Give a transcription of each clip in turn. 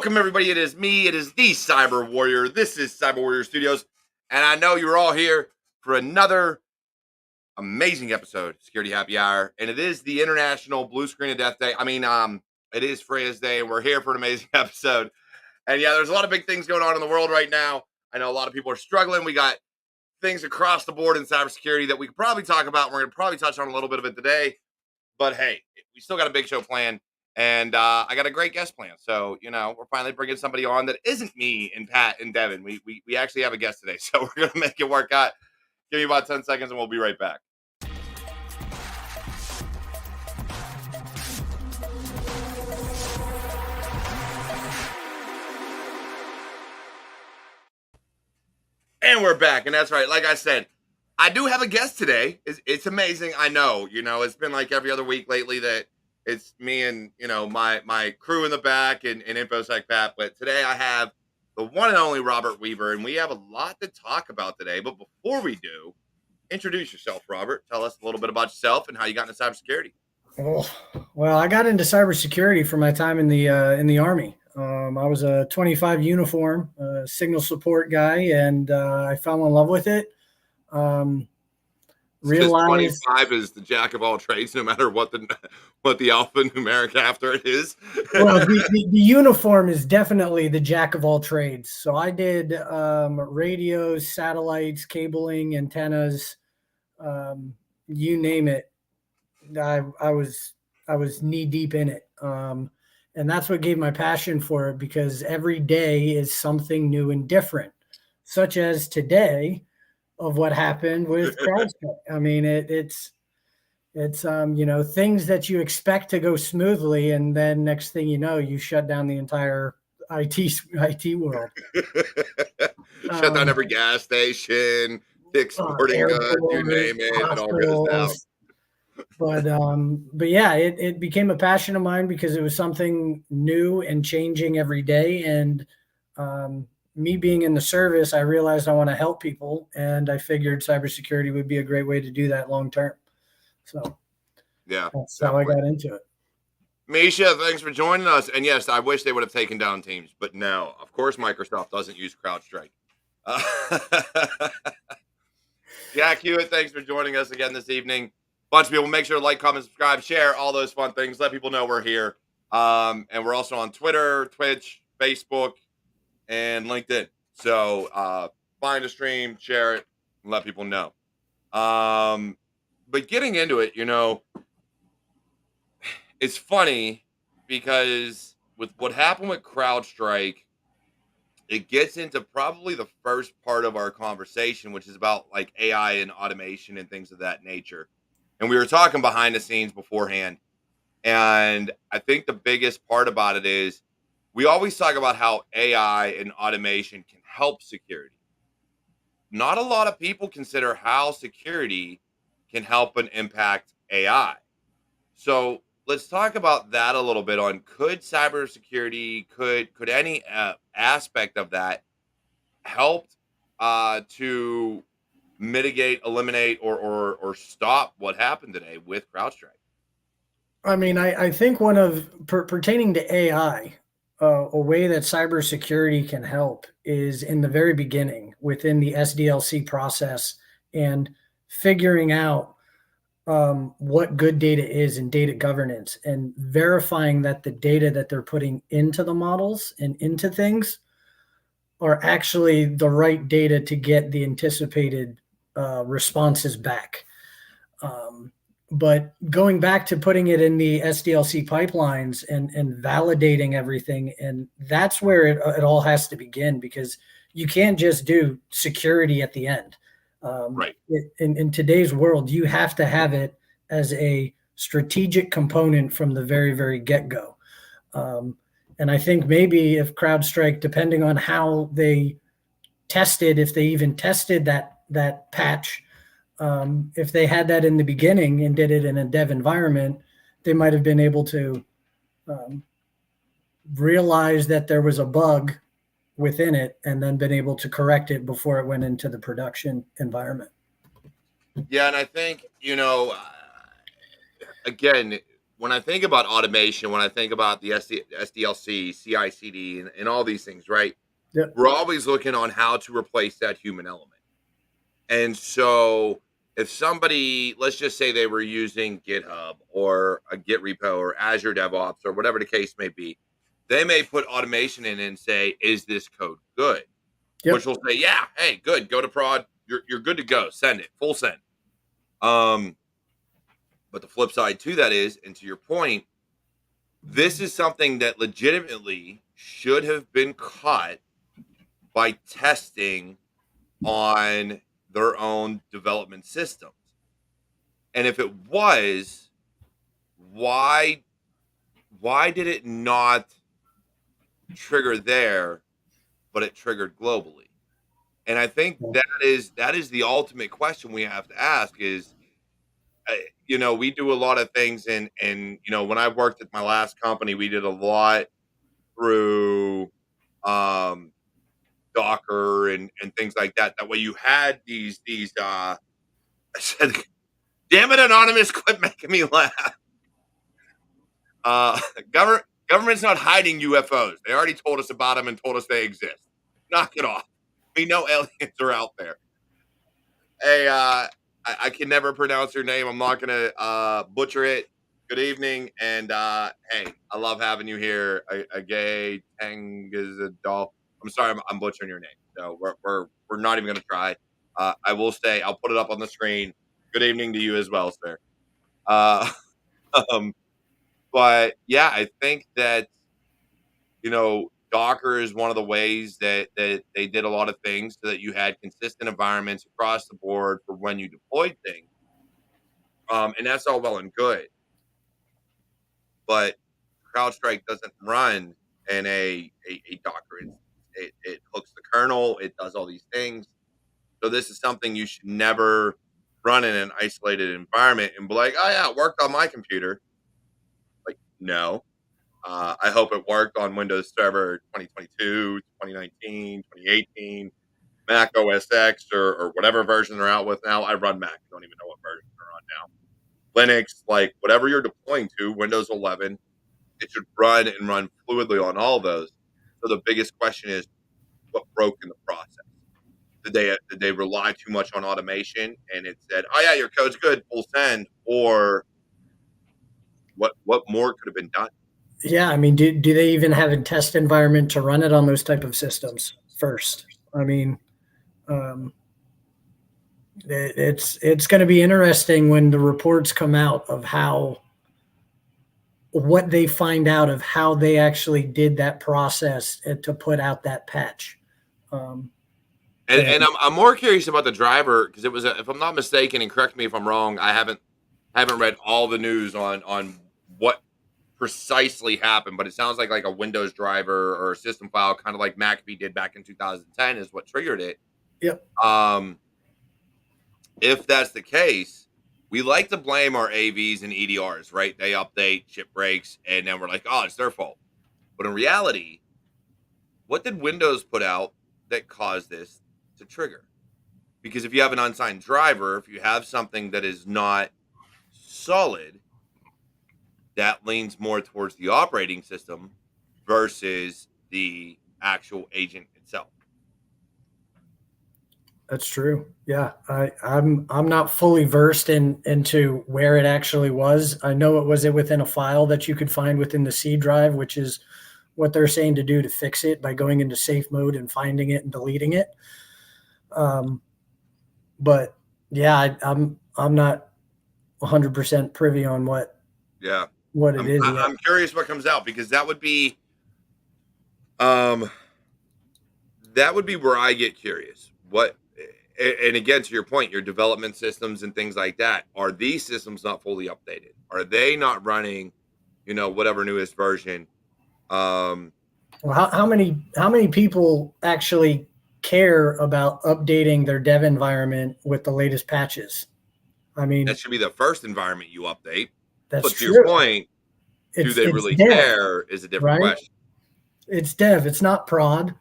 Welcome, everybody. It is me. It is the Cyber Warrior. This is Cyber Warrior Studios. And I know you're all here for another amazing episode of Security Happy Hour. And it is the International Blue Screen of Death Day. It is Freya's Day, and we're here for an amazing episode. And yeah, there's a lot of big things going on in the world right now. I know a lot of people are struggling. We got things across the board in cybersecurity that we could probably talk about. We're going to probably touch on a little bit of it today. But hey, we still got a big show planned. And I got a great guest plan. So, we're finally bringing somebody on that isn't me and Pat and Devin. We actually have a guest today. So we're going to make it work out. Give me about 10 seconds and we'll be right back. And we're back. And that's right. Like I said, I do have a guest today. It's amazing. I know, it's been like every other week lately that it's me and, my crew in the back and InfoSec Pat. But today I have the one and only Robert Weaver, and we have a lot to talk about today. But before we do, introduce yourself, Robert. Tell us a little bit about yourself and how you got into cybersecurity. Well, I got into cybersecurity from my time in the Army. I was a 25 uniform signal support guy, and I fell in love with it. Realized 25 is the jack of all trades, no matter what the alphanumeric after it is. Well, the uniform is definitely the jack of all trades. So I did radios, satellites, cabling, antennas, you name it. I was knee deep in it, and that's what gave my passion for it, because every day is something new and different, such as today. Of what happened with CrowdStrike. I mean, it's things that you expect to go smoothly, and then next thing you know, you shut down the entire IT world. Shut down every gas station, fix sporting goods, you name it, it all goes down. But yeah, it became a passion of mine because it was something new and changing every day, and me being in the service, I realized I want to help people, and I figured cybersecurity would be a great way to do that long term. So yeah, that's how I got into it. Misha, thanks for joining us. And yes, I wish they would have taken down Teams, but no, of course, Microsoft doesn't use CrowdStrike. Jack Hewitt, thanks for joining us again this evening. Bunch of people, make sure to like, comment, subscribe, share, all those fun things. Let people know we're here. And we're also on Twitter, Twitch, Facebook, and LinkedIn. So find a stream, share it, and let people know. But getting into it, it's funny because with what happened with CrowdStrike, it gets into probably the first part of our conversation, which is about like AI and automation and things of that nature. And we were talking behind the scenes beforehand. And I think the biggest part about it is we always talk about how AI and automation can help security. Not a lot of people consider how security can help and impact AI. So let's talk about that a little bit on could cybersecurity, could any aspect of that help to mitigate, eliminate, or stop what happened today with CrowdStrike? I mean, I think pertaining to AI, a way that cybersecurity can help is in the very beginning within the SDLC process and figuring out what good data is in data governance and verifying that the data that they're putting into the models and into things are actually the right data to get the anticipated responses back. But going back to putting it in the SDLC pipelines and validating everything, and that's where it all has to begin, because you can't just do security at the end. Right. In today's world, you have to have it as a strategic component from the very, very get-go. And I think maybe if CrowdStrike, depending on how they tested, if they even tested that patch, if they had that in the beginning and did it in a dev environment, they might have been able to realize that there was a bug within it and then been able to correct it before it went into the production environment. Yeah, and I think, again, when I think about automation, when I think about the SDLC, CI/CD, and all these things, right? Yep. We're always looking on how to replace that human element. And so, if somebody, let's just say they were using GitHub or a Git repo or Azure DevOps or whatever the case may be, they may put automation in and say, "Is this code good?" Which Yep. will say, "Yeah, hey, good, go to prod. You're good to go. Send it, full send." Um, but the flip side to that is, and to your point, this is something that legitimately should have been caught by testing on their own development systems. And if it was, why did it not trigger there, but it triggered globally? And I think that is the ultimate question we have to ask is, we do a lot of things, and when I worked at my last company, we did a lot through um Docker and things like that. That way you had these I said, damn it, Anonymous, quit making me laugh. Uh government's not hiding UFOs. They already told us about them and told us they exist. Knock it off. We know aliens are out there. Hey, I can never pronounce your name. I'm not gonna butcher it. Good evening, and hey, I love having you here. A gay Tangazadol. I'm sorry, I'm butchering your name. So we're not even gonna try. I will say I'll put it up on the screen. Good evening to you as well, sir. Uh, um, but yeah, I think that Docker is one of the ways that they did a lot of things so that you had consistent environments across the board for when you deployed things. And that's all well and good, but CrowdStrike doesn't run in a Docker instance. It hooks the kernel. It does all these things. So this is something you should never run in an isolated environment and be like, oh yeah, it worked on my computer. Like, no. I hope it worked on Windows Server 2022, 2019, 2018, Mac OS X, or whatever version they're out with now. I run Mac. I don't even know what version they're on now. Linux, like whatever you're deploying to, Windows 11, it should run and run fluidly on all those. So the biggest question is, what broke in the process? Did they rely too much on automation and it said, oh yeah, your code's good, full send, or what more could have been done? Yeah, I mean, do they even have a test environment to run it on those type of systems first? I mean, um, it's going to be interesting when the reports come out of what they find out of how they actually did that process to put out that patch. Um, And I'm more curious about the driver because it was, if I'm not mistaken, and correct me if I'm wrong, I haven't read all the news on what precisely happened, but it sounds like a Windows driver or a system file, kind of like McAfee did back in 2010, is what triggered it. yep. Um, if that's the case, we like to blame our AVs and EDRs, right? They update, ship breaks, and then we're like, oh, it's their fault. But in reality, what did Windows put out that caused this to trigger? Because if you have an unsigned driver, if you have something that is not solid, that leans more towards the operating system versus the actual agent itself. That's true. Yeah, I'm not fully versed into where it actually was. I know it was within a file that you could find within the C drive, which is what they're saying to do to fix it by going into safe mode and finding it and deleting it. But yeah, I'm not 100% privy on Yeah, what it I'm is yet. I'm curious what comes out because um that would be where I get curious. And again, to your point, your development systems and things like that, are these systems not fully updated? Are they not running, whatever newest version? Um, Well, how many people actually care about updating their dev environment with the latest patches? I that mean, should be the first environment you update. that's But to your true. point, do they It's really dev, care? Is a different right? question. It's dev. It's not prod.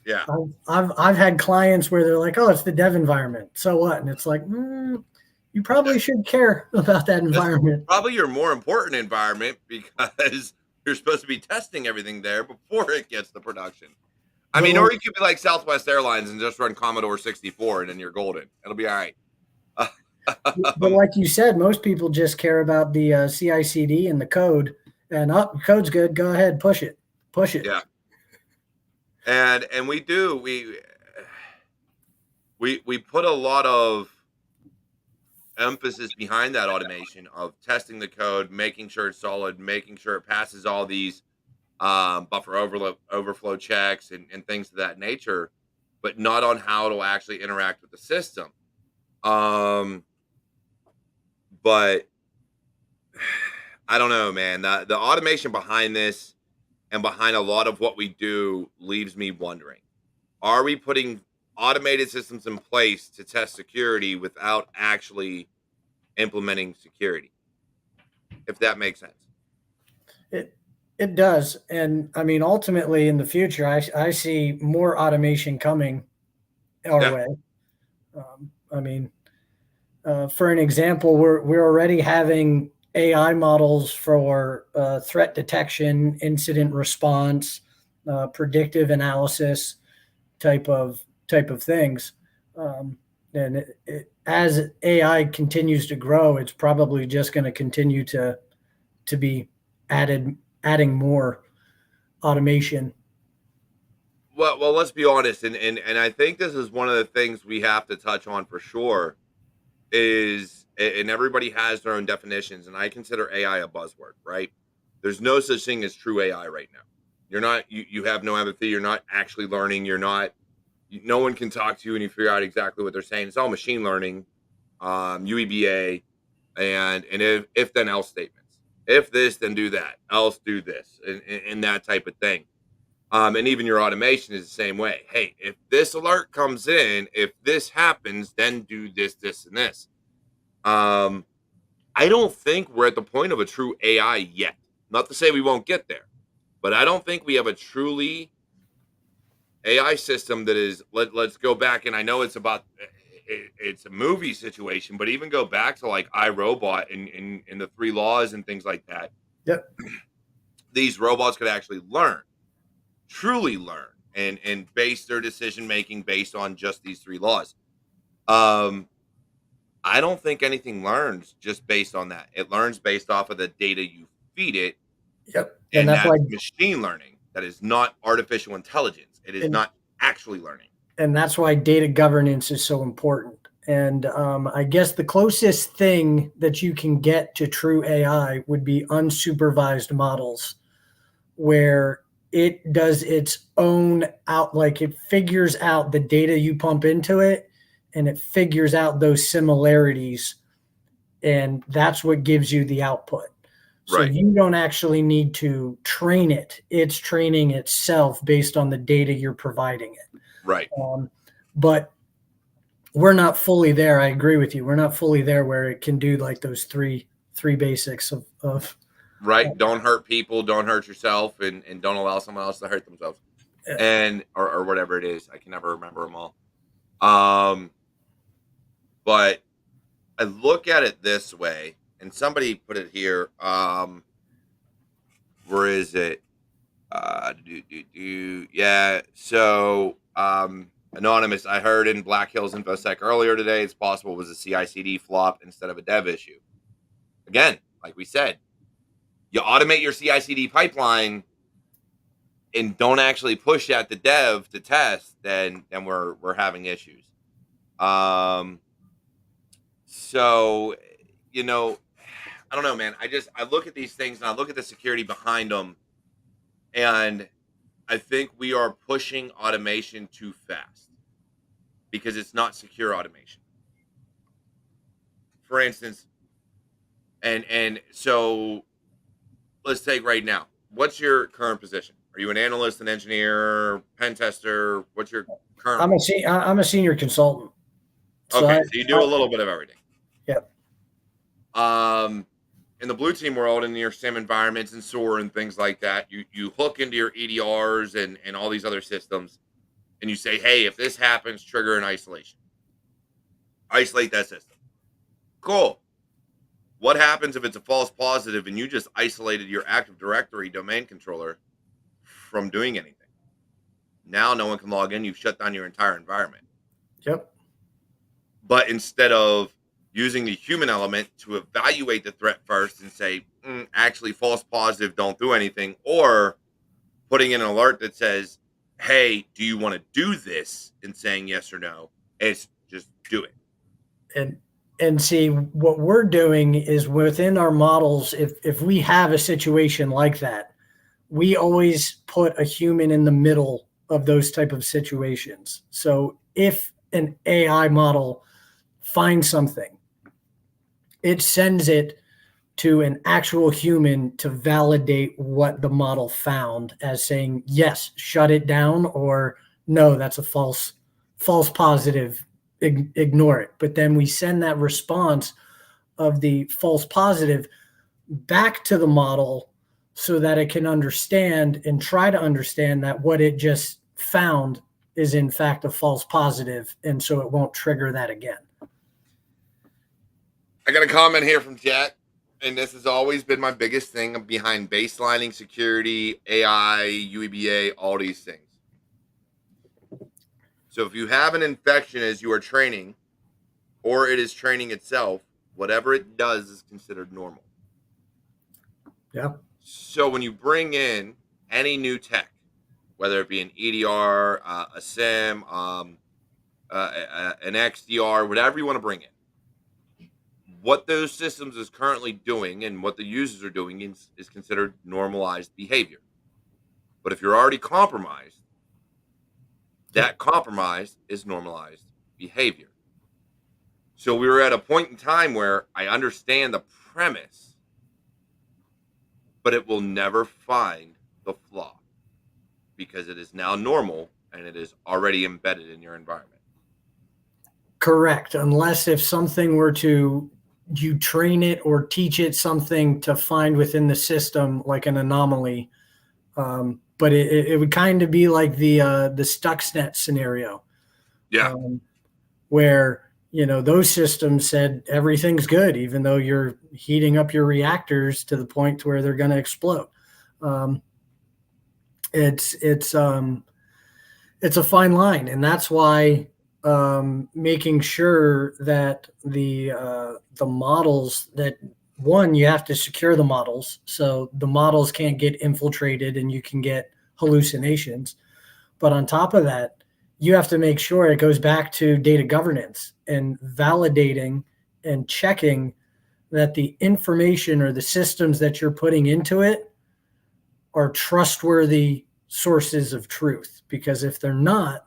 Yeah. I've had clients where they're like, "Oh, it's the dev environment. So what?" And it's like, you probably should care about that That's environment. probably your more important environment because you're supposed to be testing everything there before it gets to production. I But mean, like or you could be like Southwest Airlines and just run Commodore 64 and then you're golden. It'll be all right. but um, like you said, most people just care about the CICD and the code, and up code's good. Go ahead, push it. yeah. And we put a lot of emphasis behind that automation of testing the code, making sure it's solid, making sure it passes all these buffer overflow checks and things of that nature, but not on how to actually interact with the system. Um, but I don't know, man. The automation behind this and behind a lot of what we do leaves me wondering: are we putting automated systems in place to test security without actually implementing security? If that makes sense. It it does, and I mean, ultimately, in the future, I see more automation coming our Yeah. way. I mean, for an example, we're already having AI models for threat detection, incident response, predictive analysis type of things. Um, and as AI continues to grow, it's probably just going to continue to be adding more automation. Well, let's be honest, and I think this is one of the things we have to touch on for sure is, and everybody has their own definitions, and I consider AI a buzzword, right? There's no such thing as true AI right now. You have no empathy. You're not actually learning. No one can talk to you and you figure out exactly what they're saying. It's all machine learning, UEBA, and if then else statements. If this, then do that. Else do this, and that type of thing. And even your automation is the same way. Hey, if this alert comes in, if this happens, then do this, this, and this. Um, I don't think we're at the point of a true AI yet. Not to say we won't get there, but I don't think we have a truly AI system that is. Let's go back, and I know it's about it's a movie situation, but even go back to like iRobot and the three laws and things like that. Yep. These robots could actually learn, truly learn, and base their decision making based on just these three laws. Um, I don't think anything learns just based on that. It learns based off of the data you feed it, Yep. And and that's why that's machine learning. That is not artificial intelligence. It is and not actually learning. and that's why data governance is so important. And I guess the closest thing that you can get to true AI would be unsupervised models, where it does its own out, like it figures out the data you pump into it, and it figures out those similarities, and that's what gives you the output. So Right, you don't actually need to train it; it's training itself based on the data you're providing it. right, But we're not fully there. I agree with you. We're not fully there where it can do like those three basics of right. Don't hurt people. Don't hurt yourself, and don't allow someone else to hurt themselves, uh, and or whatever it is. I can never remember them all. Um, but I look at it this way, and somebody put it here. Where is it? Yeah. So, anonymous. I heard in Black Hills InfoSec earlier today, it's possible it was a CI/CD flop instead of a dev issue. Again, like we said, you automate your CI/CD pipeline and don't actually push that to dev to test, then we're having issues. Um. So, you know, I don't know, man. I look at these things and I look at the security behind them, and I think we are pushing automation too fast because it's not secure automation. For instance, and so let's take right now. What's your current position? Are you an analyst, an engineer, pen tester? What's your current role? I'm a senior consultant. So Okay, so you do I a little bit of everything. yeah. Um, in the blue team world, in your SIM environments and SOAR and things like that, you hook into your EDRs and all these other systems, and you say, hey, if this happens, trigger an isolation. Isolate that system. Cool. What happens if it's a false positive and you just isolated your Active Directory domain controller from doing anything? Now no one can log in. You've shut down your entire environment. Yep. But instead of using the human element to evaluate the threat first and say, actually, false positive, don't do anything, or putting in an alert that says, hey, do you want to do this? And saying yes or no, it's just do it. And see, what we're doing is within our models, if we have a situation like that, we always put a human in the middle of those type of situations. So if an AI model finds something, it sends it to an actual human to validate what the model found as saying, yes, shut it down, or no, that's a false positive, ignore it. But then we send that response of the false positive back to the model so that it can understand and try to understand that what it just found is in fact a false positive, and so it won't trigger that again. I got a comment here from Jack, and this has always been my biggest thing behind baselining security, AI, UEBA, all these things. So if you have an infection as you are training, or it is training itself, whatever it does is considered normal. Yeah. So when you bring in any new tech, whether it be an EDR, a SIM, an XDR, whatever you want to bring in, what those systems is currently doing and what the users are doing is considered normalized behavior. But if you're already compromised, that compromise is normalized behavior. So we were at a point in time where I understand the premise, but it will never find the flaw because it is now normal and it is already embedded in your environment. Correct. Unless if something were to you train it or teach it something to find within the system like an anomaly. But it would kind of be like the Stuxnet scenario. Yeah. Where those systems said everything's good, even though you're heating up your reactors to the point where they're going to explode. It's a fine line, and that's why making sure that the models that one you have to secure the models so the models can't get infiltrated and you can get hallucinations. But on top of that, you have to make sure it goes back to data governance and validating and checking that the information or the systems that you're putting into it are trustworthy sources of truth. Because if they're not,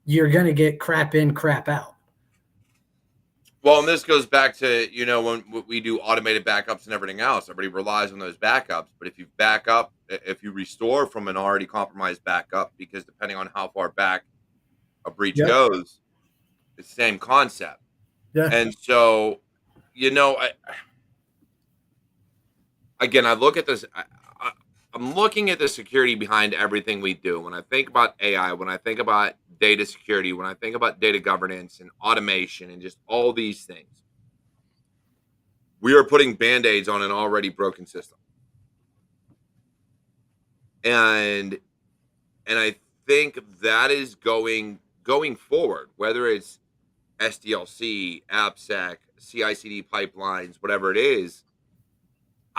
you're going to get crap in, crap out. Well, and this goes back to, when we do automated backups and everything else, everybody relies on those backups. But if you restore from an already compromised backup, because depending on how far back a breach Yep. goes, it's the same concept. Yeah. And so, I look at this. I'm looking at the security behind everything we do. When I think about AI, when I think about data security, when I think about data governance and automation and just all these things, we are putting band-aids on an already broken system. And I think that is going forward, whether it's SDLC, AppSec, CI/CD pipelines, whatever it is.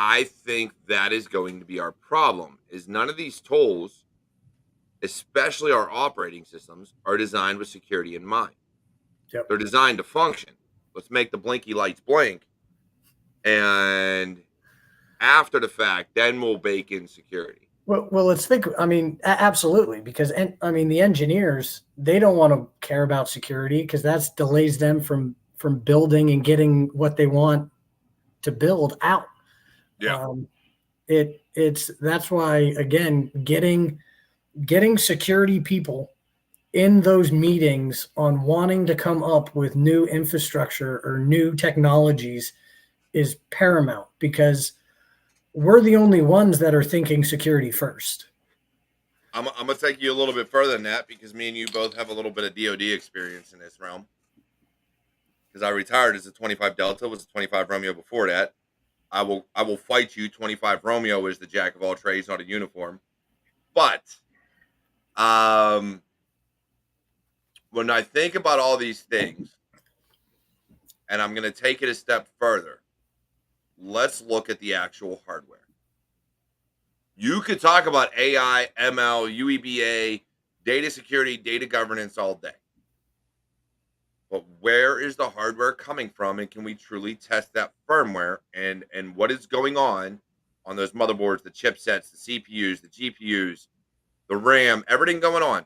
I think that is going to be our problem. Is none of these tools, especially our operating systems, are designed with security in mind. Yep. They're designed to function. Let's make the blinky lights blink, and after the fact, then we'll bake in security. Well, let's think. I mean, absolutely, because the engineers, they don't want to care about security because that delays them from building and getting what they want to build out. Yeah. It's that's why, again, getting security people in those meetings on wanting to come up with new infrastructure or new technologies is paramount, because we're the only ones that are thinking security first. I'm gonna take you a little bit further than that because me and you both have a little bit of DoD experience in this realm. because I retired as a 25 Delta, was a 25 Romeo before that. I will fight you. 25 Romeo is the jack of all trades, not a uniform. But um, when I think about all these things, and I'm going to take it a step further, let's look at the actual hardware. You could talk about AI, ML, UEBA, data security, data governance all day. But where is the hardware coming from, and can we truly test that firmware and what is going on those motherboards, the chipsets, the CPUs, the GPUs, the RAM, everything going on,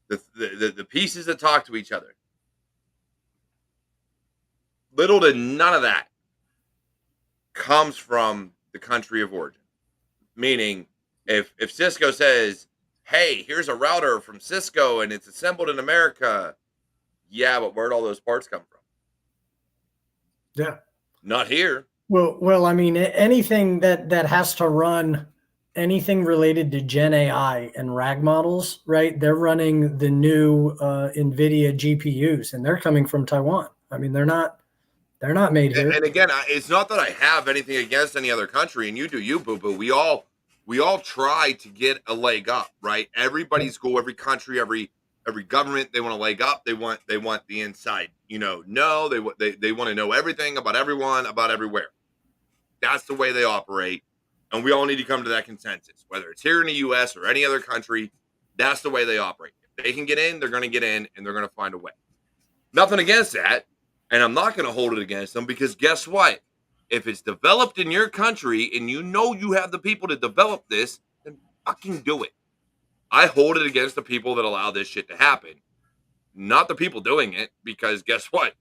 the pieces that talk to each other. Little to none of that comes from the country of origin. Meaning, if Cisco says, "Hey, here's a router from Cisco and it's assembled in America," yeah, but where'd all those parts come from? Yeah. Not here. Well, I mean, anything that has to run anything related to Gen AI and RAG models, right? They're running the new NVIDIA GPUs, and they're coming from Taiwan. I mean, they're not made here. And again, it's not that I have anything against any other country, and you do you, boo boo. We all try to get a leg up, right? Everybody's goal, every country, every government, they want a leg up. They want the inside. No, they want to know everything about everyone, about everywhere. That's the way they operate, and we all need to come to that consensus. Whether it's here in the U.S. or any other country, that's the way they operate. If they can get in, they're going to get in, and they're going to find a way. Nothing against that. And I'm not going to hold it against them because guess what? If it's developed in your country and you know you have the people to develop this, then fucking do it. I hold it against the people that allow this shit to happen, not the people doing it. Because guess what?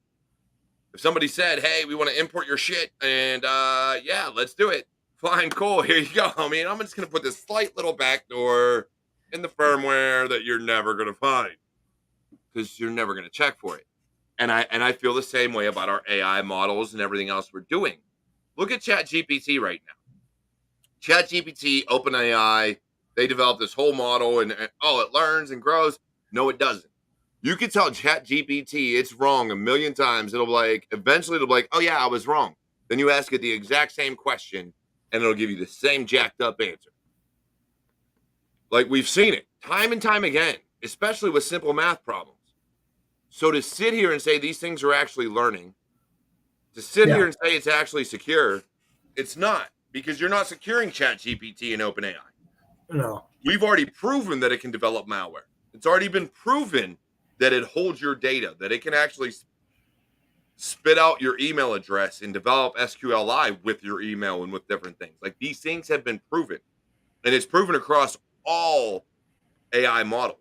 If somebody said, "Hey, we want to import your shit," and yeah, let's do it. Fine, cool. Here you go. I mean, I'm just going to put this slight little backdoor in the firmware that you're never going to find because you're never going to check for it. And I feel the same way about our AI models and everything else we're doing. Look at ChatGPT right now. ChatGPT, OpenAI, they developed this whole model and oh, it learns and grows. No, it doesn't. You can tell ChatGPT it's wrong a million times. Eventually it'll be like, oh yeah, I was wrong. Then you ask it the exact same question and it'll give you the same jacked up answer. Like we've seen it time and time again, especially with simple math problems. So to sit here and say these things are actually learning, to sit Yeah. here and say it's actually secure, it's not because you're not securing ChatGPT and OpenAI. No. We've already proven that it can develop malware. It's already been proven that it holds your data, that it can actually spit out your email address and develop SQLi with your email and with different things. Like these things have been proven, and it's proven across all AI models.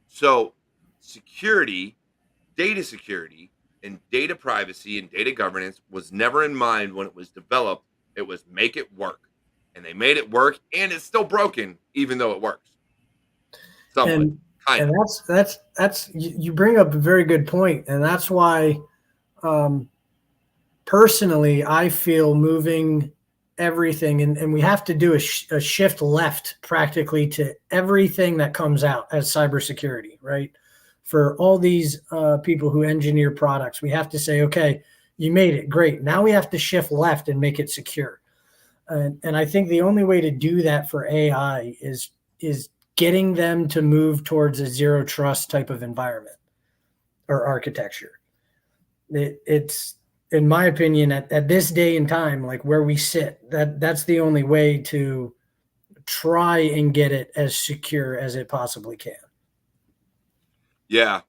So security, data security, and data privacy and data governance was never in mind when it was developed. It was make it work. And they made it work, and it's still broken, even though it works. Somewhat. and Kind and of. that's you bring up a very good point, and that's why um, personally I feel moving everything, and we have to do a shift left practically to everything that comes out as cybersecurity, right? For all these people who engineer products, we have to say, okay, you made it great, now we have to shift left and make it secure. And I think the only way to do that for AI is getting them to move towards a zero trust type of environment or architecture. It's in my opinion at this day and time, like where we sit, that's the only way to try and get it as secure as it possibly can. Yeah.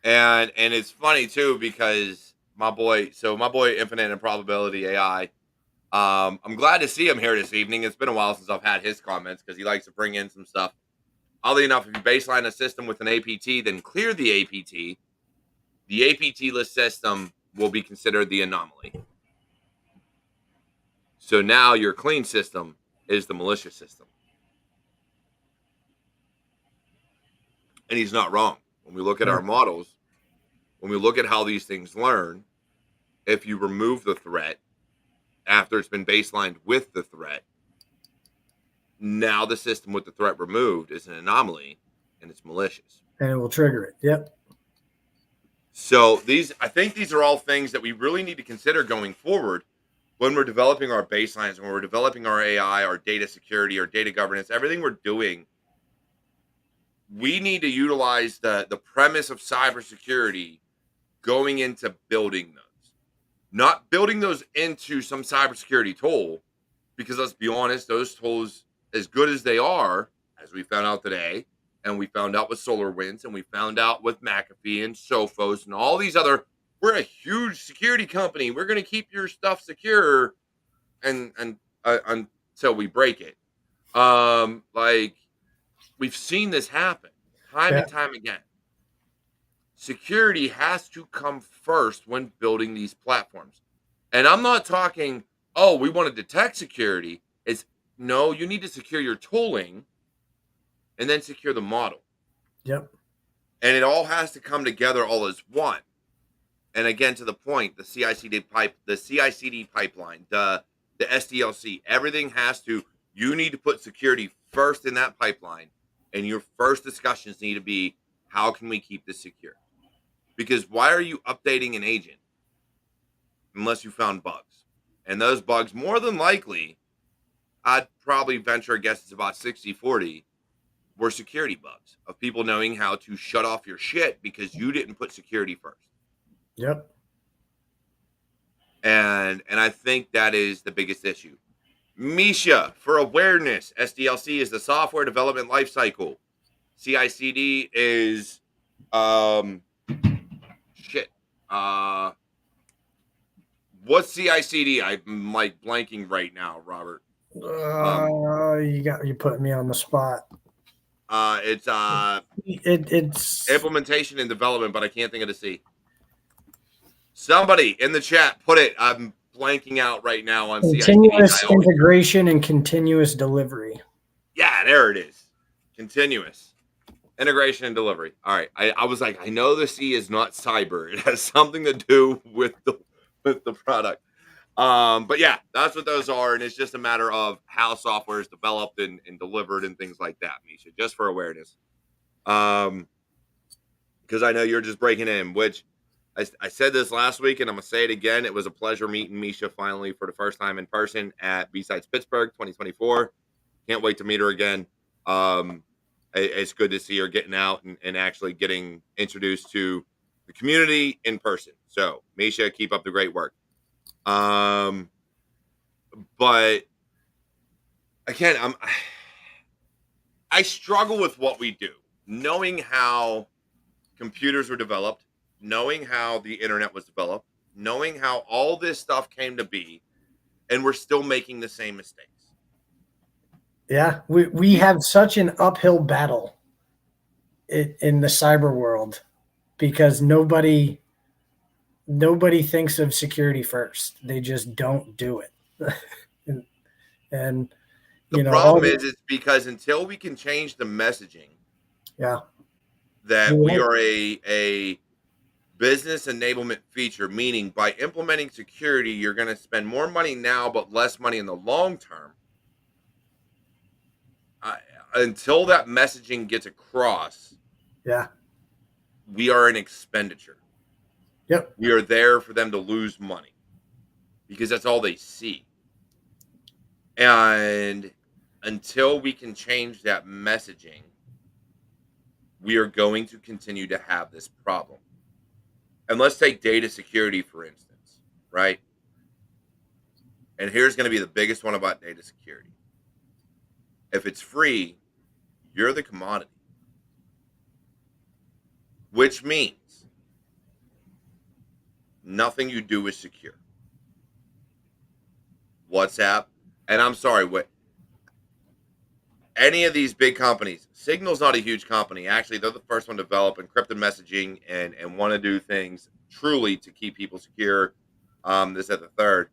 And it's funny too because my boy Infinite Improbability AI. I'm glad to see him here this evening. It's been a while since I've had his comments because he likes to bring in some stuff. Oddly enough, if you baseline a system with an APT, then clear the APT. The APT list system will be considered the anomaly. So now your clean system is the malicious system. And he's not wrong. When we look at our models, when we look at how these things learn, if you remove the threat after it's been baselined with the threat, now the system with the threat removed is an anomaly and it's malicious. And it will trigger it. Yep. So I think these are all things that we really need to consider going forward when we're developing our baselines, when we're developing our AI, our data security, our data governance, everything we're doing. We need to utilize the premise of cybersecurity going into building those, not building those into some cybersecurity tool. Because let's be honest, those tools, as good as they are, as we found out today, and we found out with SolarWinds, and we found out with McAfee and Sophos and all these other, we're a huge security company. We're going to keep your stuff secure and until we break it. Like we've seen this happen time Yeah. and time again. Security has to come first when building these platforms. And I'm not talking, oh, we want to detect security. It's no, you need to secure your tooling and then secure the model. Yep. And it all has to come together all as one. And again, to the point, the CI/CD pipeline, the SDLC, everything has to. You need to put security first in that pipeline, and your first discussions need to be, how can we keep this secure? Because why are you updating an agent unless you found bugs? And those bugs, more than likely, I'd probably venture a guess it's about 60/40, were security bugs of people knowing how to shut off your shit because you didn't put security first. Yep. And I think that is the biggest issue. Misha, for awareness, SDLC is the software development lifecycle. CICD is shit. Uh what's CICD? I'm like blanking right now, Robert. Um You putting me on the spot. it's It's implementation and development, but I can't think of the C. Somebody in the chat put it. I'm blanking out right now on CICD. I continuous always, integration and continuous delivery. yeah, there it is. Continuous integration and delivery. All right. I was like, I know the C is not cyber. It has something to do with the product. But yeah, that's what those are, and it's just a matter of how software is developed and delivered and things like that, Misha, just for awareness. Because I know you're just breaking in, which I said this last week, and I'm gonna say it again. It was a pleasure meeting Misha finally for the first time in person at B-Sides Pittsburgh 2024. Can't wait to meet her again. Um, it's good to see her getting out and actually getting introduced to the community in person. So, Misha, keep up the great work. But again, I struggle with what we do, knowing how computers were developed, knowing how the internet was developed, knowing how all this stuff came to be, and we're still making the same mistakes. Yeah, we have such an uphill battle in the cyber world because nobody thinks of security first. They just don't do it. and, and The you know all problem the, is, it's because until we can change the messaging yeah. that You're we right. are a business enablement feature, meaning by implementing security, you're going to spend more money now, but less money in the long term. I, until that messaging gets across, Yeah. we are an expenditure. Yep. We are there for them to lose money because that's all they see. And until we can change that messaging, we are going to continue to have this problem. And let's take data security, for instance, right? And here's going to be the biggest one about data security. If it's free, you're the commodity, which means nothing you do is secure. WhatsApp, and I'm sorry, what any of these big companies, Signal's not a huge company. Actually, they're the first one to develop encrypted messaging and want to do things truly to keep people secure. This at the third.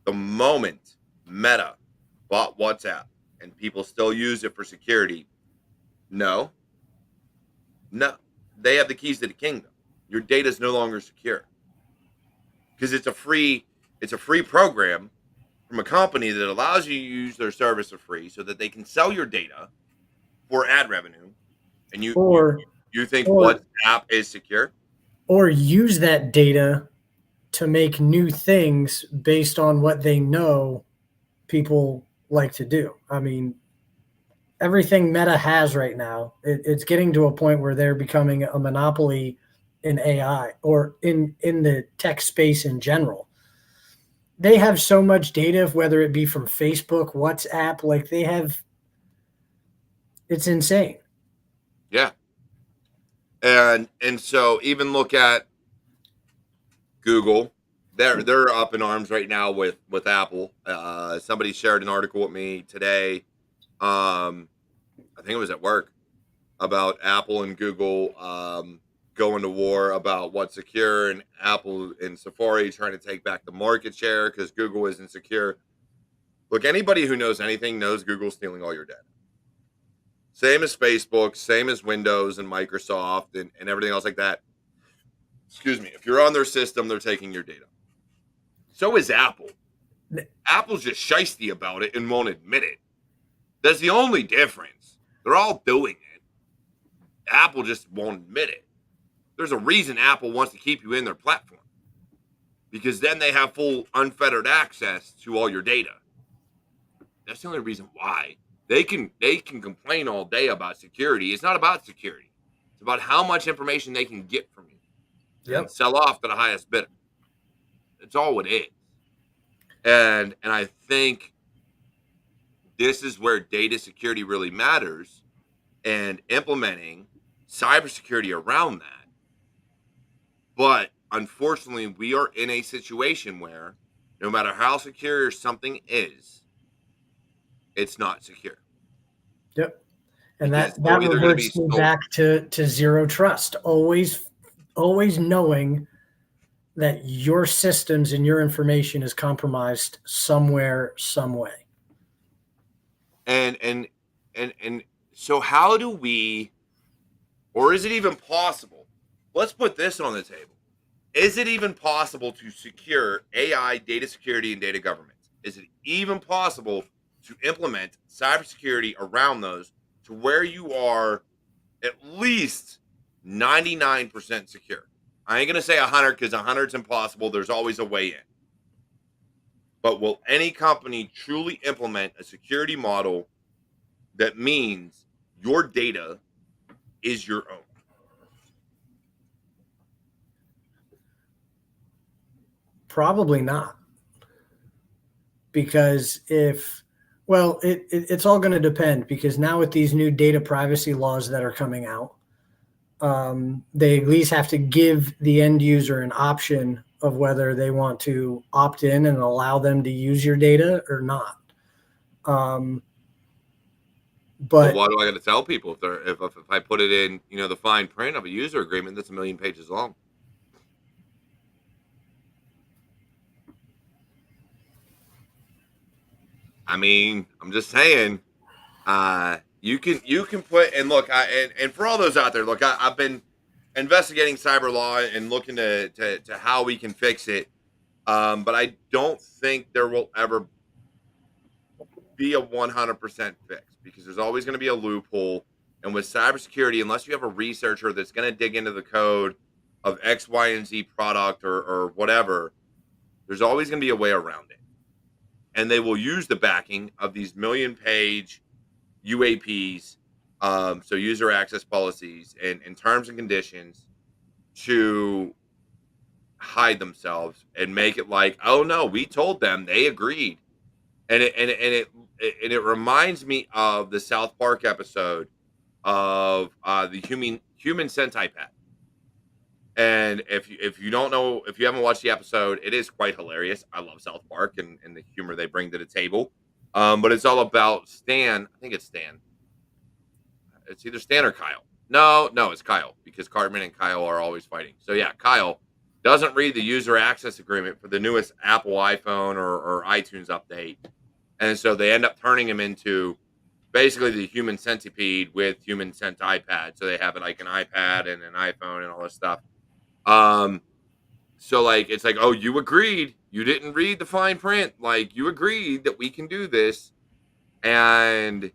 The moment Meta bought WhatsApp and people still use it for security, no, no, they have the keys to the kingdom. Your data is no longer secure because it's a free program from a company that allows you to use their service for free so that they can sell your data for ad revenue. And you Or you think or WhatsApp is secure? or use that data to make new things based on what they know people like to do. I mean, everything Meta has right now, it's getting to a point where they're becoming a monopoly in AI or in the tech space in general. They have so much data, whether it be from Facebook, WhatsApp, like they have, it's insane. Yeah. And so even look at Google. They're up in arms right now with Apple. Somebody shared an article with me today. I think it was at work about Apple and Google going to war about what's secure, and Apple and Safari trying to take back the market share because Google isn't secure. Look, anybody who knows anything knows Google's stealing all your data. Same as Facebook, same as Windows and Microsoft and everything else like that. Excuse me. If you're on their system, they're taking your data. So is Apple. Apple's just shisty about it and won't admit it. That's the only difference. They're all doing it. Apple just won't admit it. There's a reason Apple wants to keep you in their platform because then they have full unfettered access to all your data. That's the only reason why. They can complain all day about security. It's not about security. It's about how much information they can get from you and then Yep. sell off to the highest bidder. That's all it is. And I think this is where data security really matters and implementing cybersecurity around that. But unfortunately, we are in a situation where no matter how secure something is, it's not secure Yep. And because that it's that either going to be reverts me stolen. back to zero trust. Always knowing that your systems and your information is compromised somewhere, some way. And so how do we, or is it even possible? Let's put this on the table. Is it even possible to secure AI, data security, and data governance? Is it even possible to implement cybersecurity around those to where you are at least 99% secure? I ain't going to say 100 because 100 is impossible. There's always a way in. But will any company truly implement a security model that means your data is your own? Probably not. Because if, well, it's all going to depend because now with these new data privacy laws that are coming out, they at least have to give the end user an option of whether they want to opt in and allow them to use your data or not. Um, But but why do I got to tell people if I put it in, the fine print of a user agreement that's a million pages long? I mean, I'm just saying, you can put and look, and for all those out there, look, I've been investigating cyber law and looking to how we can fix it. But I don't think there will ever be a 100% fix because there's always going to be a loophole. And with cybersecurity, unless you have a researcher that's going to dig into the code of X, Y, and Z product or whatever, there's always going to be a way around it. And they will use the backing of these million page UAPs, so user access policies and terms and conditions to hide themselves and make it like, oh no, we told them, they agreed. And it reminds me of the South Park episode of the human centipede. And if you don't know, if you haven't watched the episode, it is quite hilarious. I love South Park and the humor they bring to the table. But it's all about Stan. I think it's Stan. It's either Stan or Kyle. No, it's Kyle because Cartman and Kyle are always fighting. So yeah, Kyle doesn't read the user access agreement for the newest Apple iPhone or iTunes update, and so they end up turning him into basically the human centipede with human cent iPad. So they have like an iPad and an iPhone and all this stuff. Um, so like it's like, oh, you agreed. You didn't read the fine print. Like you agreed that we can do this, and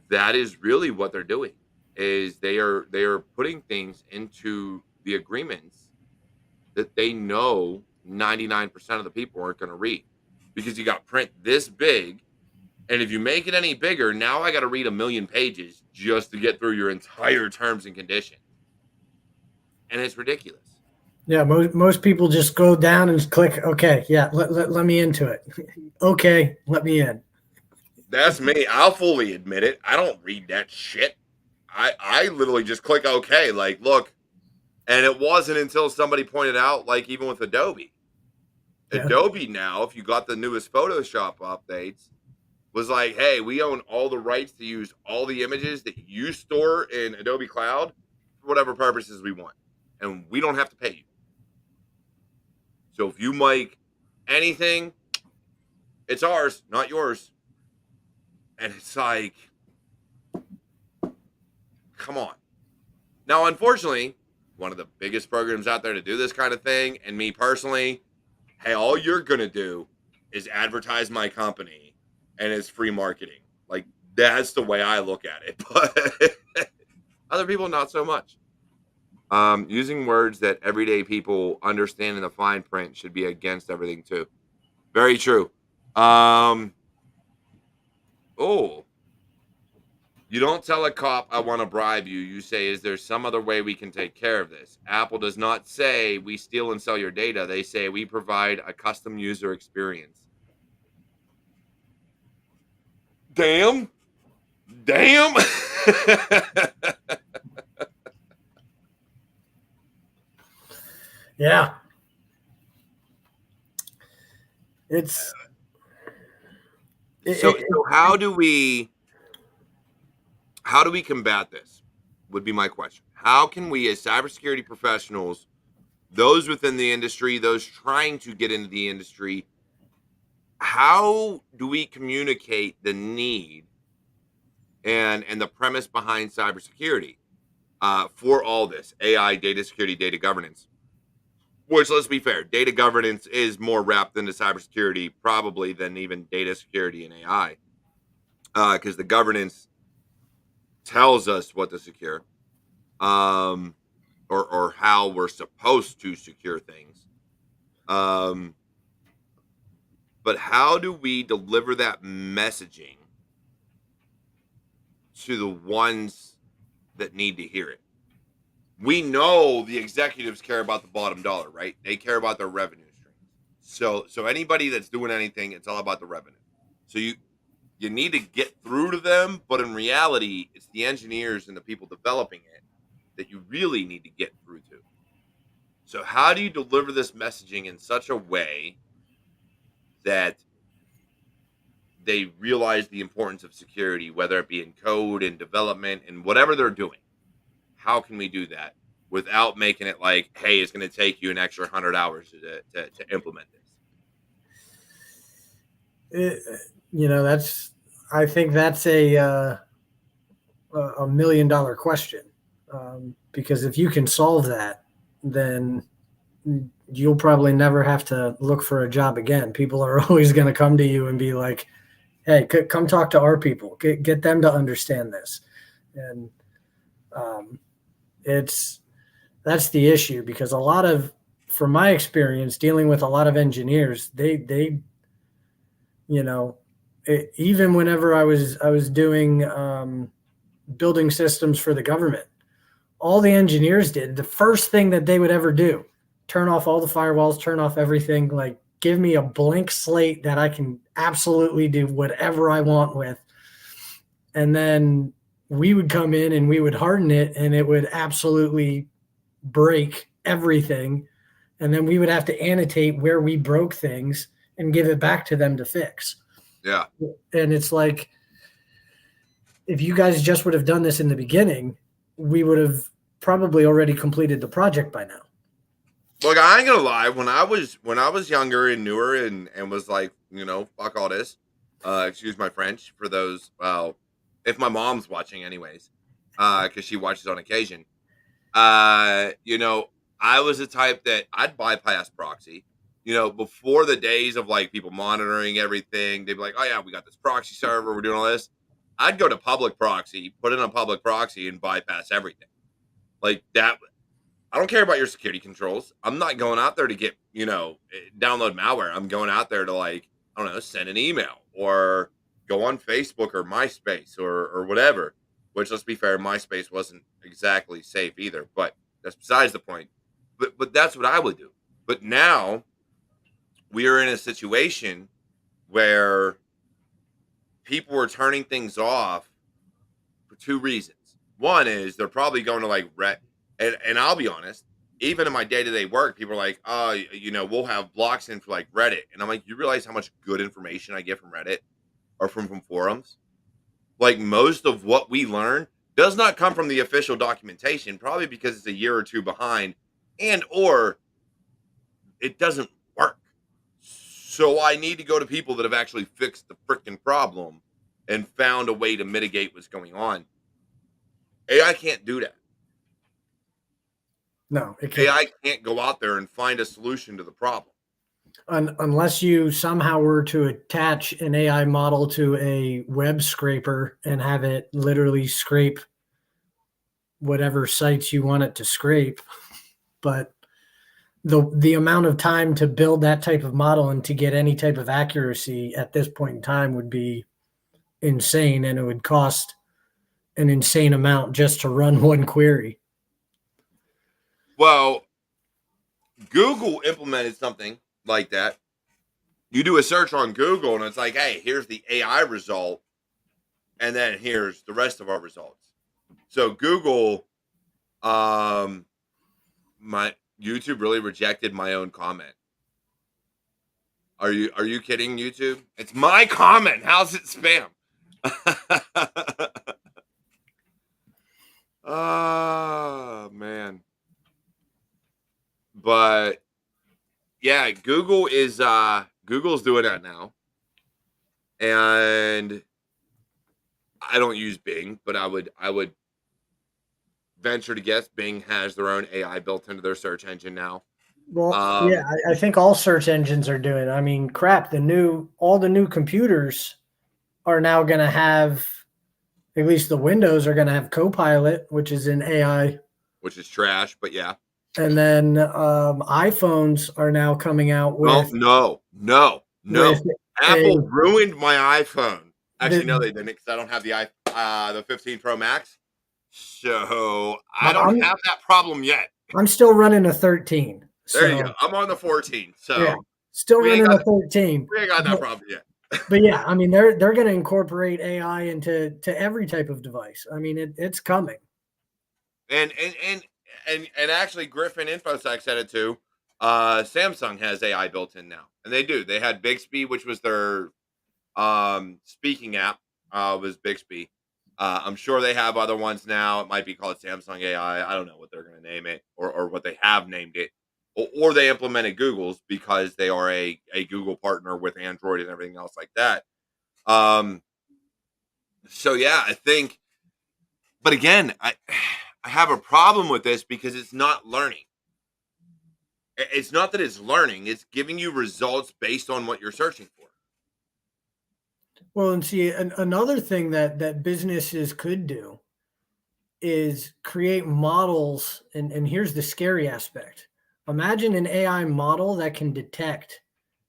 that is really what they're doing. Is they are putting things into the agreements that they know 99% of the people aren't going to read because you got print this big. And if you make it any bigger, now I got to read a million pages just to get through your entire terms and conditions. And it's ridiculous. Yeah, most people just go down and click, okay, yeah, let me into it. Okay, let me in. That's me. I'll fully admit it. I don't read that shit. I literally just click OK. Like, look, and it wasn't until somebody pointed out, like, even with Adobe. Yeah. Adobe now, if you got the newest Photoshop updates, was like, hey, we own all the rights to use all the images that you store in Adobe Cloud for whatever purposes we want. And we don't have to pay you. So if you make anything, it's ours, not yours. And it's like, come on. Now, unfortunately, one of the biggest programs out there to do this kind of thing, and me personally, hey, all you're going to do is advertise my company and it's free marketing. Like, that's the way I look at it. But other people, not so much. Using words that everyday people understand in the fine print should be against everything, too. Very true. Oh, you don't tell a cop, I want to bribe you. You say, is there some other way we can take care of this? Apple does not say we steal and sell your data. They say we provide a custom user experience. Damn. Damn. Yeah. It's it, so it, how do we combat this? Would be my question. How can we as cybersecurity professionals, those within the industry, those trying to get into the industry, how do we communicate the need and the premise behind cybersecurity for all this AI, data security, data governance? Which, let's be fair, data governance is more wrapped into cybersecurity probably than even data security and AI, because the governance tells us what to secure, um, or how we're supposed to secure things. Um, but how do we deliver that messaging to the ones that need to hear it? We know the executives care about the bottom dollar, right? They care about their revenue streams. So anybody that's doing anything, it's all about the revenue. So you need to get through to them, but in reality, it's the engineers and the people developing it that you really need to get through to. So how do you deliver this messaging in such a way that they realize the importance of security, whether it be in code and development and whatever they're doing? How can we do that without making it like, hey, it's going to take you an extra 100 hours to implement this? that's I think that's a $1 million question, because if you can solve that, then you'll probably never have to look for a job again. People are always going to come to you and be like, hey, come talk to our people, get them to understand this. And um, it's that's the issue, because from my experience dealing with a lot of engineers, they you know even whenever I was doing building systems for the government, all the engineers did, the first thing that they would ever do, turn off all the firewalls, turn off everything, like give me a blank slate that I can absolutely do whatever I want with. And then we would come in and we would harden it, and it would absolutely break everything. And then we would have to annotate where we broke things and give it back to them to fix. Yeah. And it's like, if you guys just would have done this in the beginning, we would have probably already completed the project by now. Look, I ain't gonna lie. When I was younger and newer and was like, fuck all this. Excuse my French for those. Well, if my mom's watching, anyways, because she watches on occasion. I was the type that I'd bypass proxy. Before the days of like people monitoring everything, they'd be like, "Oh yeah, we got this proxy server. We're doing all this." I'd go to public proxy, put in a public proxy, and bypass everything. Like that. I don't care about your security controls. I'm not going out there to get, download malware. I'm going out there to, like, I don't know, send an email or go on Facebook or MySpace or whatever. Which, let's be fair, MySpace wasn't exactly safe either, but that's besides the point. But that's what I would do. But now we are in a situation where people are turning things off for two reasons. One is they're probably going to, like, and I'll be honest, even in my day-to-day work, people are like, "Oh, we'll have blocks in for, like, Reddit." And I'm like, "You realize how much good information I get from Reddit or from forums?" Like, most of what we learn does not come from the official documentation, probably because it's a year or two behind, and or it doesn't work. So I need to go to people that have actually fixed the freaking problem and found a way to mitigate what's going on. AI can't do that. No, it can't. AI can't go out there and find a solution to the problem. Unless you somehow were to attach an AI model to a web scraper and have it literally scrape whatever sites you want it to scrape. But the amount of time to build that type of model and to get any type of accuracy at this point in time would be insane, and it would cost an insane amount just to run one query. Well, Google implemented something like that. You do a search on Google and it's like, hey, here's the AI result, and then here's the rest of our results. So Google, my YouTube really rejected my own comment. Are you kidding, YouTube? It's my comment. How's it spam? Oh man. But yeah, Google's doing that now. And I don't use Bing, but I would venture to guess Bing has their own AI built into their search engine now. Well, yeah, Um, I think all search engines are doing. I mean, crap, all the new computers are now going to have, at least the Windows are going to have Copilot, which is an AI, which is trash, but yeah. and then iPhones are now coming out Well, no, no, with no. a Apple ruined my iPhone. Actually, no, the, they didn't, because I don't have the 15 Pro Max, so I don't I'm have that problem yet. I'm still running a 13, There you so go. I'm on the 14, yeah, so still we ain't running got a 13. we ain't got that problem yet. But yeah, I mean they're going to incorporate AI into every type of device. I mean it's coming. And actually, Griffin InfoSec said it too. Samsung has AI built in now, and they do. They had Bixby, which was their speaking app, was Bixby. I'm sure they have other ones now. It might be called Samsung AI. I don't know what they're going to name it, or what they have named it, or they implemented Google's because they are a Google partner with Android and everything else like that. Um, so yeah, I think, but again, I have a problem with this because it's not learning. It's not that it's learning; it's giving you results based on what you're searching for. Well, and see, another thing that businesses could do is create models, and here's the scary aspect. Imagine an AI model that can detect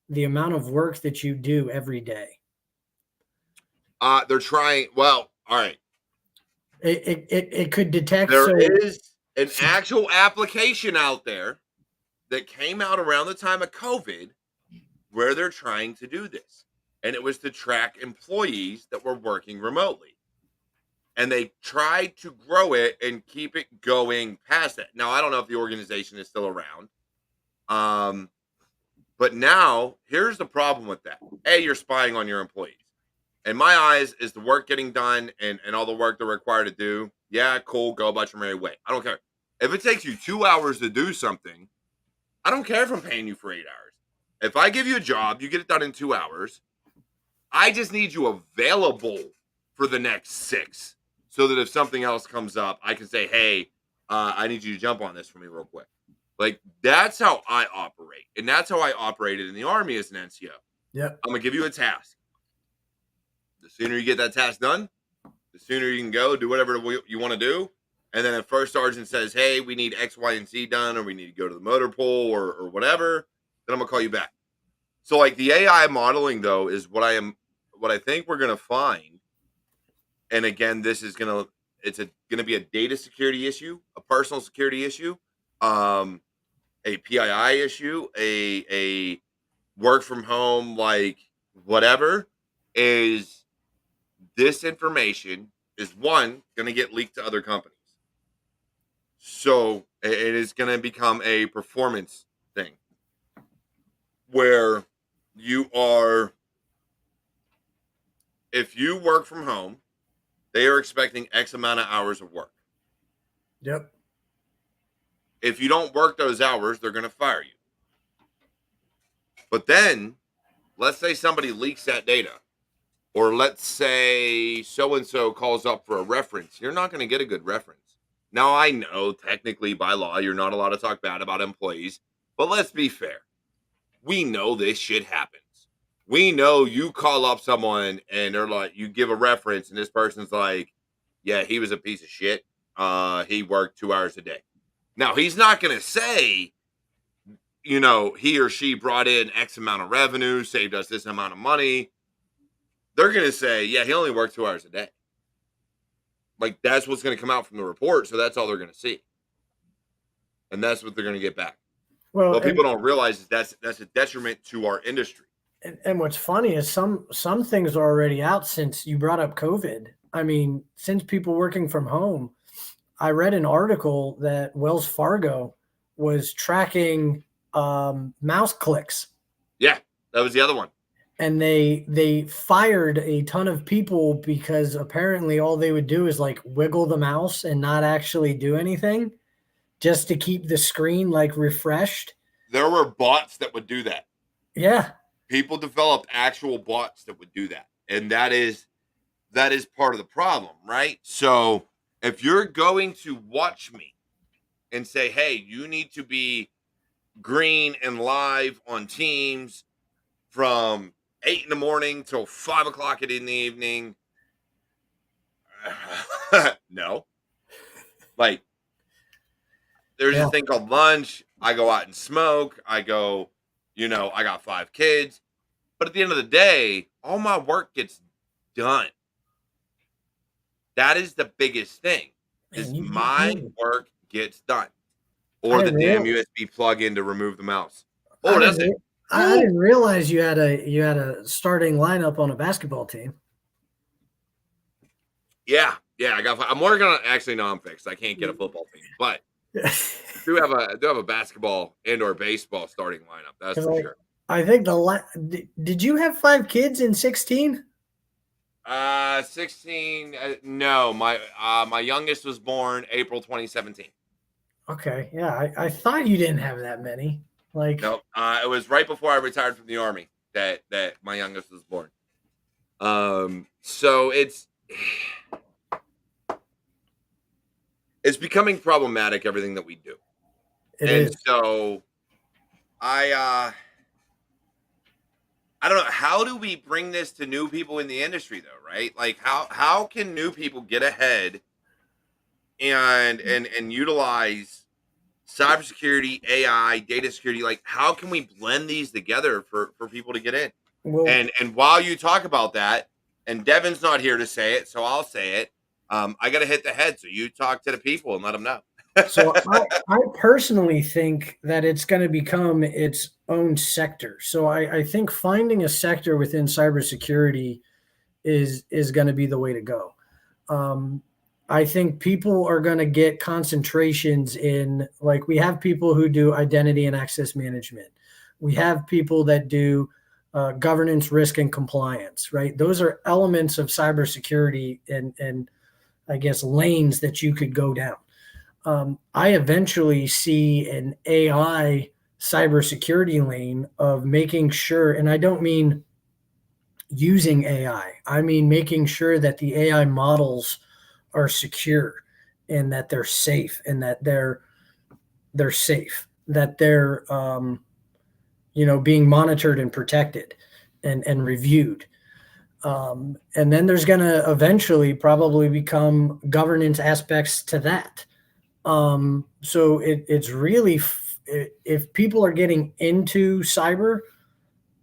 the amount of work that you do every day. They're trying. Well, all right. It could detect There so, is an actual application out there that came out around the time of COVID where they're trying to do this. And it was to track employees that were working remotely. And they tried to grow it and keep it going past that. Now, I don't know if the organization is still around. Um, but now here's the problem with that. A, you're spying on your employees. In my eyes, is the work getting done and all the work they're required to do? Yeah, cool, go about your merry way. I don't care. If it takes you 2 hours to do something, I don't care if I'm paying you for 8 hours. If I give you a job, you get it done in 2 hours. I just need you available for the next 6 so that if something else comes up, I can say, hey, I need you to jump on this for me real quick. Like, that's how I operate. And that's how I operated in the Army as an NCO. yep. I'm going to give you a task. The sooner you get that task done, the sooner you can go do whatever you want to do. And then if first sergeant says, hey, we need X, Y, and Z done, or we need to go to the motor pool or whatever, then I'm gonna call you back. So like the AI modeling though is what I think we're gonna find. And again, this is gonna be a data security issue, a personal security issue, um, a PII issue, a work from home, like whatever, is this information is one going to get leaked to other companies. So it is going to become a performance thing where you are, if you work from home, they are expecting X amount of hours of work. Yep. If you don't work those hours, they're going to fire you. But then, let's say somebody leaks that data, or let's say so and so calls up for a reference. You're not going to get a good reference. Now, I know technically by law, you're not allowed to talk bad about employees, but let's be fair. We know this shit happens. We know you call up someone and they're like, you give a reference, and this person's like, yeah, he was a piece of shit. He worked 2 hours a day. Now, he's not going to say, he or she brought in X amount of revenue, saved us this amount of money. They're going to say, yeah, he only worked 2 hours a day. Like, that's what's going to come out from the report. So that's all they're going to see. And that's what they're going to get back. Well, what people don't realize is that's a detriment to our industry. And what's funny is some things are already out since you brought up COVID. I mean, since people working from home, I read an article that Wells Fargo was tracking mouse clicks. Yeah, that was the other one. And they fired a ton of people because apparently all they would do is like wiggle the mouse and not actually do anything just to keep the screen like refreshed. There were bots that would do that. Yeah. People developed actual bots that would do that. And that is part of the problem, right? So if you're going to watch me and say, hey, you need to be green and live on Teams from 8 in the morning till 5 o'clock in the evening. No. Like, there's a thing called lunch. I go out and smoke. I go, I got 5 kids. But at the end of the day, all my work gets done. That is the biggest thing, is my work gets done. Or the damn USB plug-in to remove the mouse. Oh, that's it. I didn't realize you had a starting lineup on a basketball team. Yeah, I'm working on. Actually, no, I'm fixed. I can't get a football team, but I do have a basketball and/or baseball starting lineup. That's for sure. I think did you have 5 kids in 16? 16. No, my youngest was born April 2017. Okay, yeah, I thought you didn't have that many. Like, nope. It was right before I retired from the Army that my youngest was born. So it's becoming problematic, everything that we do. It is. So I don't know, how do we bring this to new people in the industry though, right? Like how can new people get ahead and utilize cybersecurity, AI, data security? Like, how can we blend these together for people to get in? Well, and while you talk about that, and Devin's not here to say it, so I'll say it. I got to hit the head. So you talk to the people and let them know. So I personally think that it's going to become its own sector. So I think finding a sector within cybersecurity is going to be the way to go. I think people are going to get concentrations in, like, we have people who do identity and access management. We have people that do governance, risk, and compliance, right? Those are elements of cybersecurity and I guess lanes that you could go down. I eventually see an AI cybersecurity lane of making sure, and I don't mean using AI, I mean making sure that the AI models are secure and that they're safe and that they're safe, that they're being monitored and protected and reviewed. And then there's going to eventually probably become governance aspects to that. So it's really, if people are getting into cyber,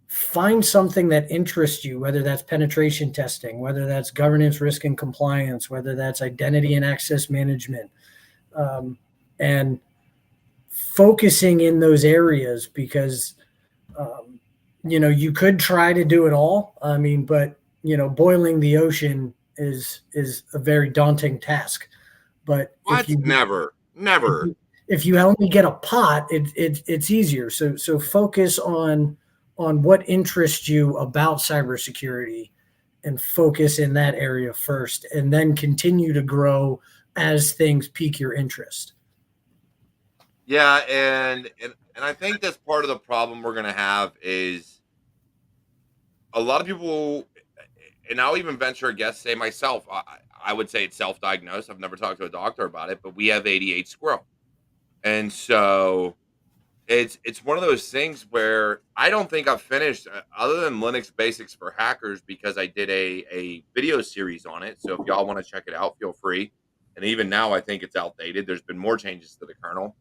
find something that interests you, whether that's penetration testing, whether that's governance, risk, and compliance, whether that's identity and access management, um, and focusing in those areas, because um, you could try to do it all. I mean, but boiling the ocean is a very daunting task. But if What? Never, if never. you, if you only get a pot, it's easier. So focus on what interests you about cybersecurity, and focus in that area first, and then continue to grow as things pique your interest. Yeah, and I think that's part of the problem we're gonna have is a lot of people, and I'll even venture a guess, say myself, I would say it's self-diagnosed. I've never talked to a doctor about it, but we have ADHD squirrel, and so it's one of those things where I don't think I've finished other than Linux Basics for Hackers because I did a video series on it. So if y'all want to check it out, feel free. And even now, I think it's outdated. There's been more changes to the kernel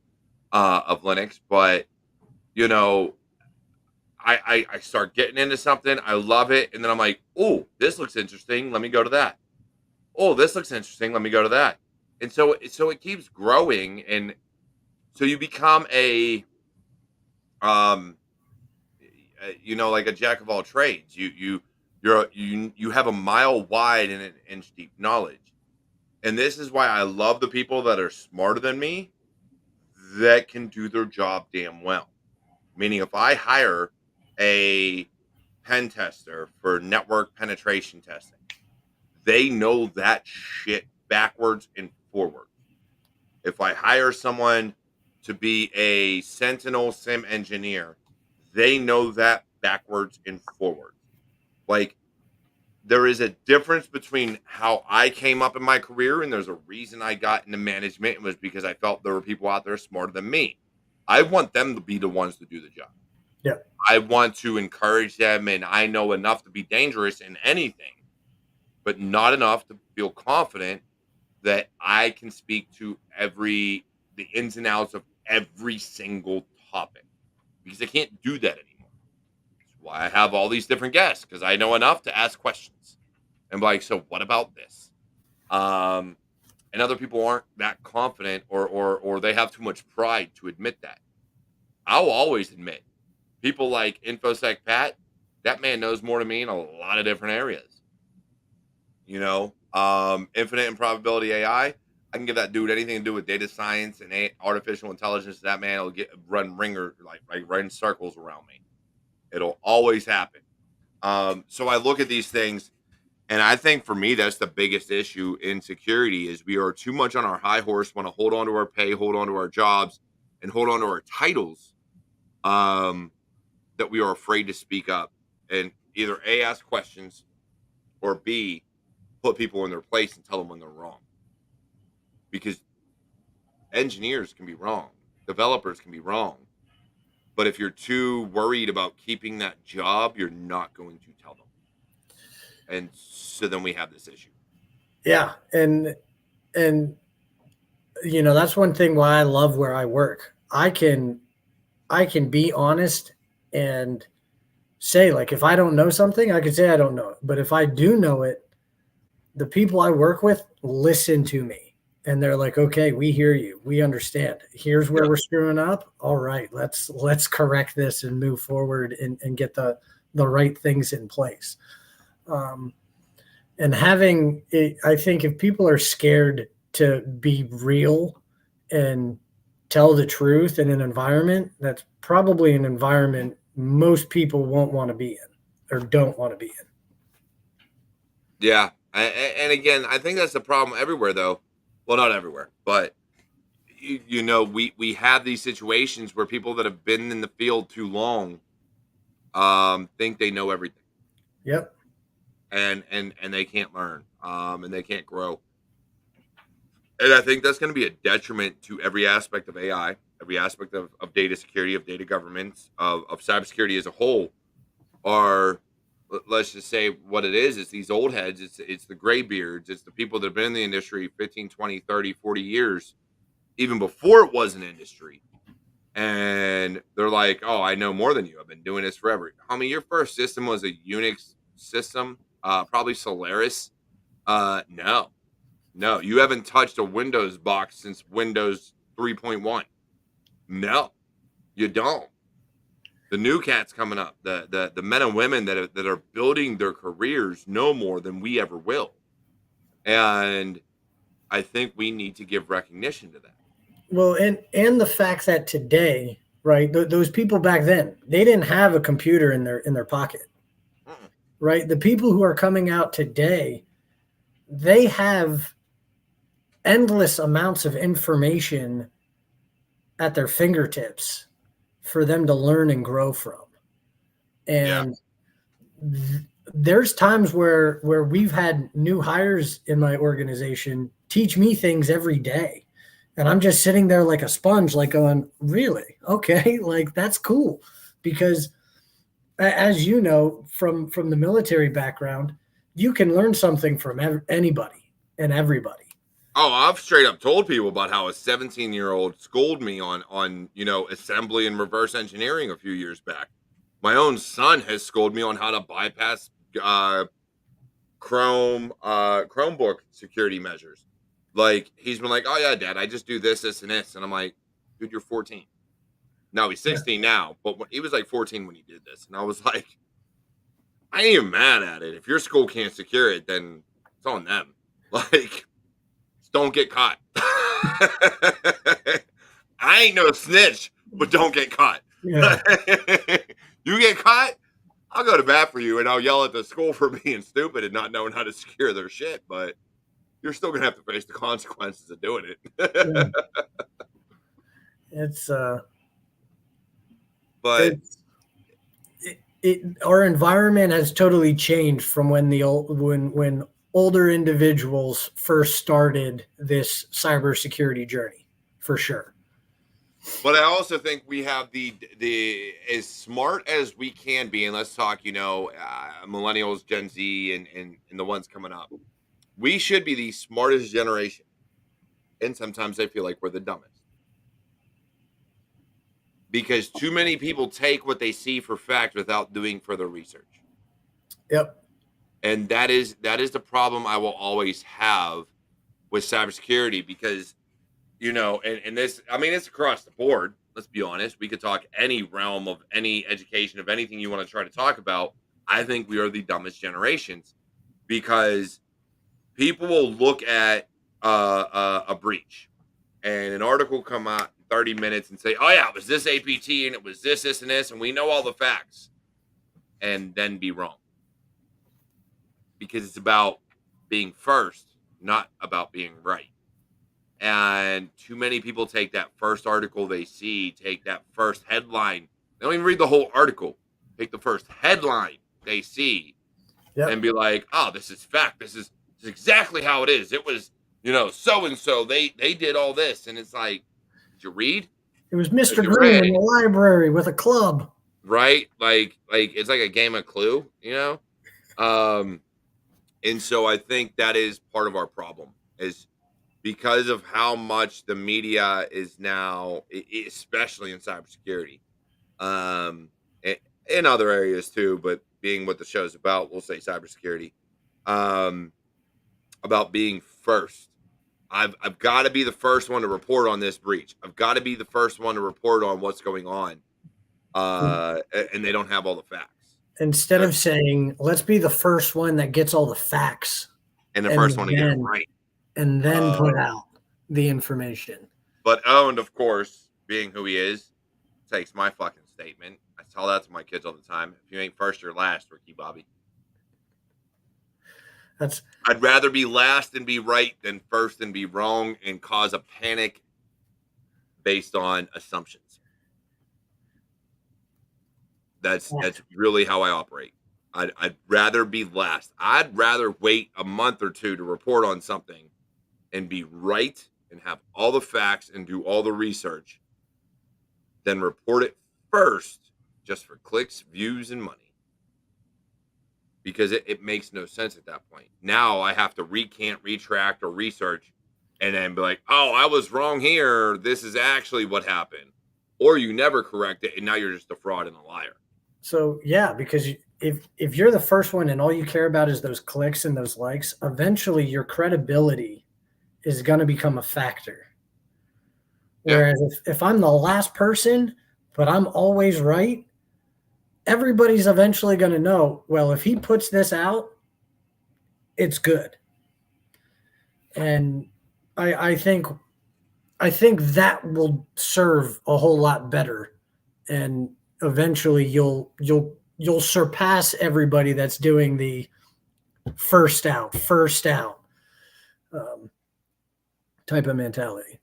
of Linux, but you know, I start getting into something, I love it, and then I'm like, oh, this looks interesting. Let me go to that. Oh, this looks interesting. Let me go to that. And so it keeps growing, and so you become a um like a jack of all trades. You have a mile wide and an inch deep knowledge. And this is why I love the people that are smarter than me that can do their job damn well. Meaning if I hire a pen tester for network penetration testing, they know that shit backwards and forwards. If I hire someone to be a Sentinel SIM engineer, they know that backwards and forwards. Like there is a difference between how I came up in my career, and there's a reason I got into management. It was because I felt there were people out there smarter than me. I want them to be the ones to do the job. Yeah. I want to encourage them, and I know enough to be dangerous in anything, but not enough to feel confident that I can speak to the ins and outs of every single topic because I can't do that anymore. That's why I have all these different guests because I know enough to ask questions and be like, so what about this? Um, and other people aren't that confident or they have too much pride to admit that. I'll always admit people like InfoSec Pat, that man knows more than me in a lot of different areas. Infinite improbability AI. I can give that dude anything to do with data science and artificial intelligence. That man will get run ringer like run circles around me. It'll always happen. So I look at these things, and I think for me that's the biggest issue in security is we are too much on our high horse, want to hold on to our pay, hold on to our jobs, and hold on to our titles. Um, that we are afraid to speak up and either A, ask questions, or B, put people in their place and tell them when they're wrong. Because engineers can be wrong, developers can be wrong. But if you're too worried about keeping that job, you're not going to tell them. And so then we have this issue. Yeah. And that's one thing why I love where I work. I can be honest and say, like, if I don't know something, I can say I don't know it. But if I do know it, the people I work with listen to me, and they're like, okay, we hear you, we understand, here's where Yeah. we're screwing up. All right, let's correct this and move forward, and get the right things in place. um, and having it, I think if people are scared to be real and tell the truth in an environment, that's probably an environment most people won't want to be in or don't want to be in. Yeah. And again, I think that's the problem everywhere, though. Well, not everywhere, but we have these situations where people that have been in the field too long think they know everything Yep. and they can't learn and they can't grow. And I think that's going to be a detriment to every aspect of AI, every aspect of data security, of data governance, of cybersecurity as a whole. Are let's just say what it is. It's these old heads. It's the gray beards. It's the people that have been in the industry 15, 20, 30, 40 years even before it was an industry. And they're like, "Oh, I know more than you. I've been doing this forever." Homie, your first system was a Unix system, probably Solaris. No, no, you haven't touched a Windows box since Windows 3.1. No, you don't. The new cats coming up, the men and women that are building their careers know more than we ever will, and I think we need to give recognition to that. Well, and the fact that today, right, those people back then, they didn't have a computer in their pocket, Mm-mm. right? The people who are coming out today, they have endless amounts of information at their fingertips for them to learn and grow from. Yeah. And there's times where we've had new hires in my organization teach me things every day, and I'm just sitting there like a sponge, like going, really? Okay, like that's cool. Because as you know from the military background, you can learn something from anybody and everybody. Oh, I've straight up told people about how a 17-year-old schooled me on assembly and reverse engineering a few years back. My own son has schooled me on how to bypass Chromebook security measures. Like he's been like, "Oh yeah, Dad, I just do this, this, and this," and I'm like, "Dude, you're 14." No, he's Yeah, 16 now, but he was like 14 when he did this, and I was like, "I ain't even mad at it. If your school can't secure it, then it's on them." Like, don't get caught. I ain't no snitch, but don't get caught. yeah, You get caught, I'll go to bat for you and I'll yell at the school for being stupid and not knowing how to secure their shit, but you're still gonna have to face the consequences of doing yeah. it. It's But it's our environment has totally changed from when when older individuals first started this cybersecurity journey, for sure. I also think we have the as smart as we can be, and let's talk, millennials, Gen Z, and the ones coming up. We should be the smartest generation, and sometimes I feel like we're the dumbest because too many people take what they see for fact without doing further research. Yep. And that is the problem I will always have with cybersecurity because and this, I mean, it's across the board. Let's be honest. We could talk any realm of any education of anything you want to try to talk about. I think we are the dumbest generations because people will look at a breach and an article come out in 30 minutes and say, "Oh yeah, it was this APT and it was this, this, and this, and we know all the facts," and then be wrong because it's about being first, not about being right. And too many people take that first article they see, take that first headline. They don't even read the whole article. Take the first headline they see and Yep. be like, "Oh, this is fact. This is exactly how it is. It was, so and so. They did all this." And it's like, did you read? It was If Mr. you Green in read, the library with a club. right? Like it's like a game of Clue. Um, and so I think that is part of our problem is because of how much the media is now, especially in cybersecurity, um, i- in other areas too, but being what the show's about, we'll say cybersecurity, um, about being first. I've got to be the first one to report on this breach. I've got to be the first one to report on what's going on, and they don't have all the facts. Instead They're, of saying, let's be the first one that gets all the facts and the and first one to get it then right. put Um, out the information. but owned, of course, being who he is, takes my fucking statement. I tell that to my kids all the time. If you ain't first, you're last, Ricky Bobby. That's I'd rather be last and be right than first and be wrong and cause a panic based on assumptions. That's really how I operate. I'd rather be last. I'd rather wait a month or two to report on something and be right and have all the facts and do all the research than report it first just for clicks, views, and money. Because it makes no sense at that point. Now I have to recant, retract, or research and then be like, oh, I was wrong here. This is actually what happened. Or you never correct it, and now you're just a fraud and a liar. So yeah, because if you're the first one and all you care about is those clicks and those likes, eventually your credibility is going to become a factor. Yeah. Whereas if I'm the last person, but I'm always right, everybody's eventually going to know, well, if he puts this out, it's good. And I think that will serve a whole lot better, and eventually you'll surpass everybody that's doing the first out um, type of mentality.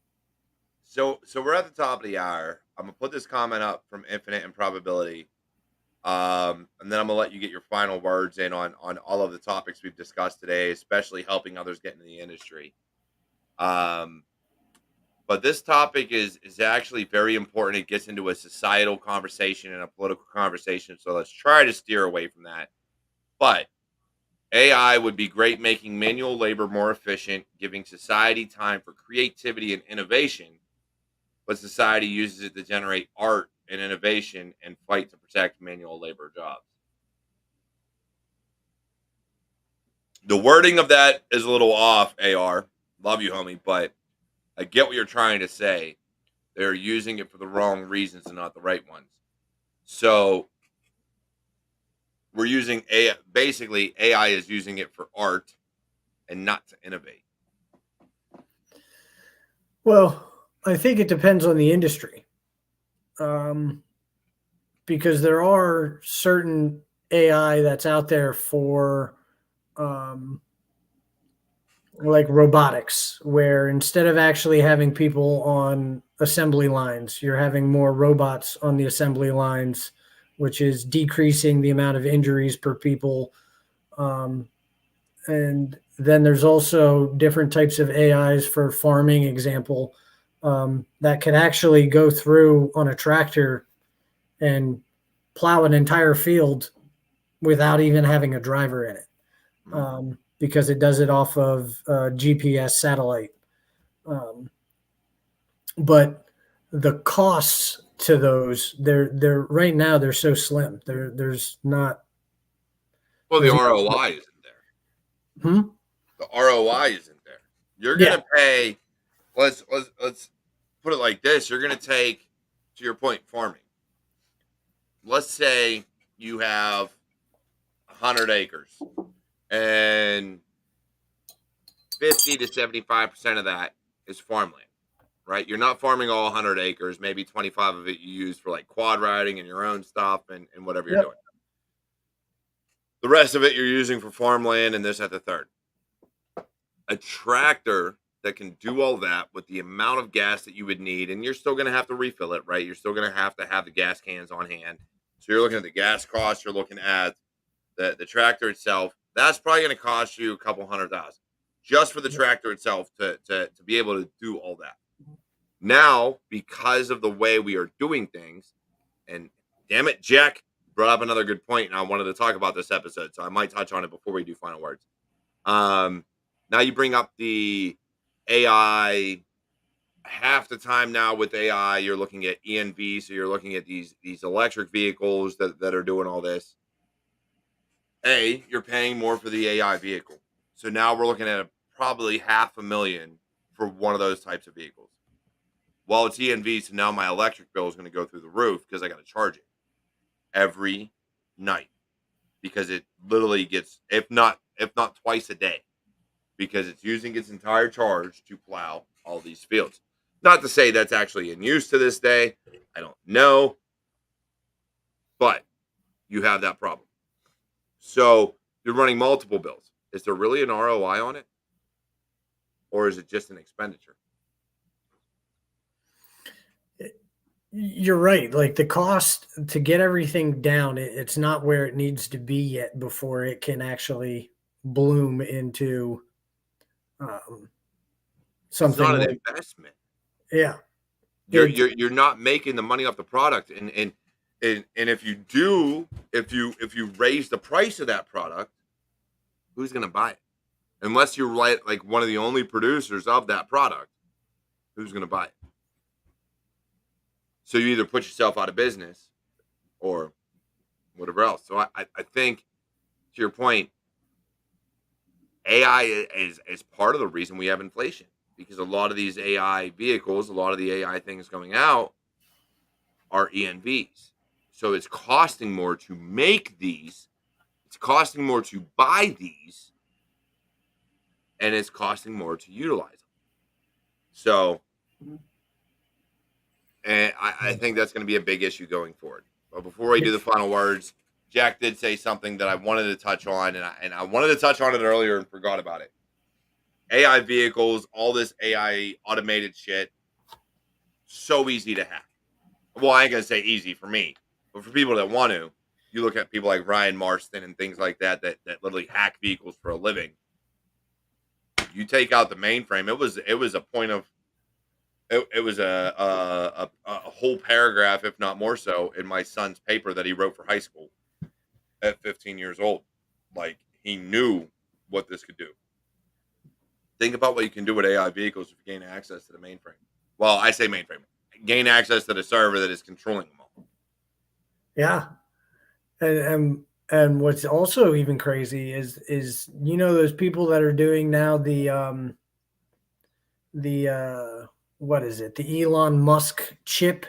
So we're at the top of the hour. I'm gonna put this comment up from Infinite Improbability. And then I'm gonna let you get your final words in on all of the topics we've discussed today, especially helping others get into the industry. Um, but this topic is actually very important. It gets into a societal conversation and a political conversation. So let's try to steer away from that. But AI would be great making manual labor more efficient, giving society time for creativity and innovation, but society uses it to generate art and innovation and fight to protect manual labor jobs. The wording of that is a little off, AR. Love you, homie, but I get what you're trying to say. They're using it for the wrong reasons and not the right ones. So we're using AI. Basically, AI is using it for art and not to innovate. Well, I think it depends on the industry, um, because there are certain AI that's out there for um, like robotics, where instead of actually having people on assembly lines, you're having more robots on the assembly lines, which is decreasing the amount of injuries per people. Um, and then there's also different types of AIs for farming, example, that can actually go through on a tractor and plow an entire field without even having a driver in it, Mm-hmm. because it does it off of GPS satellite. Um, but the costs to those, they're right now they're so slim. There's not Well, the there's not. ROI isn't there. Hmm? The ROI isn't there. You're Yeah. gonna pay. Let's put it like this. You're gonna take, to your point, farming. Let's say you have 100 acres, and 50 to 75% of that is farmland, right? You're not farming all 100 acres. Maybe 25 of it you use for like quad riding and your own stuff and whatever you're Yep. doing. The rest of it you're using for farmland and this at the third. A tractor that can do all that with the amount of gas that you would need, and you're still going to have to refill it, right? You're still going to have the gas cans on hand. So you're looking at the gas cost, you're looking at the tractor itself. That's probably going to cost you a couple $100,000 just for the tractor itself to be able to do all that. Now, because of the way we are doing things, and damn it, Jack brought up another good point, and I wanted to talk about this episode, so I might touch on it before we do final words. Um, Now you bring up the AI. Half the time now with AI, you're looking at ENV, so you're looking at these electric vehicles that are doing all this. You're paying more for the AI vehicle, so now we're looking at probably 500,000 for one of those types of vehicles. Well, it's ENV, so now my electric bill is going to go through the roof because I got to charge it every night because it literally gets, if not twice a day, because it's using its entire charge to plow all these fields. Not to say that's actually in use to this day. I don't know. But you have that problem. So you're running multiple bills. Is there really an ROI on it? Or is it just an expenditure? You're right. Like the cost to get everything down, it's not where it needs to be yet before it can actually bloom into um, It's not something an like, investment. yeah. You're It, you're you're not making the money off the product. And if you do, if you raise the price of that product, who's gonna buy it? unless you're like one of the only producers of that product, who's going to buy it? So you either put yourself out of business or whatever else. So I think, to your point, AI is part of the reason we have inflation, because a lot of these AI vehicles, a lot of the AI things coming out are ENVs. So it's costing more to make these, it's costing more to buy these, and it's costing more to utilize them. So, and I think that's going to be a big issue going forward. But before we do the final words, Jack did say something that I wanted to touch on, and I wanted to touch on it earlier and forgot about it. AI vehicles, all this AI automated shit, so easy to hack. Well, I ain't gonna say easy for me, but for people that want to, you look at people like Ryan Marston and things like that that literally hack vehicles for a living. You take out the mainframe, it was a point of it was a whole paragraph, if not more so, in my son's paper that he wrote for high school at 15 years old. Like, he knew what this could do. Think about what you can do with AI vehicles if you gain access to the mainframe. Well, I say mainframe. Gain access to the server that is controlling them all. Yeah. And what's also even crazy is those people that are doing now the what is it, the Elon Musk chip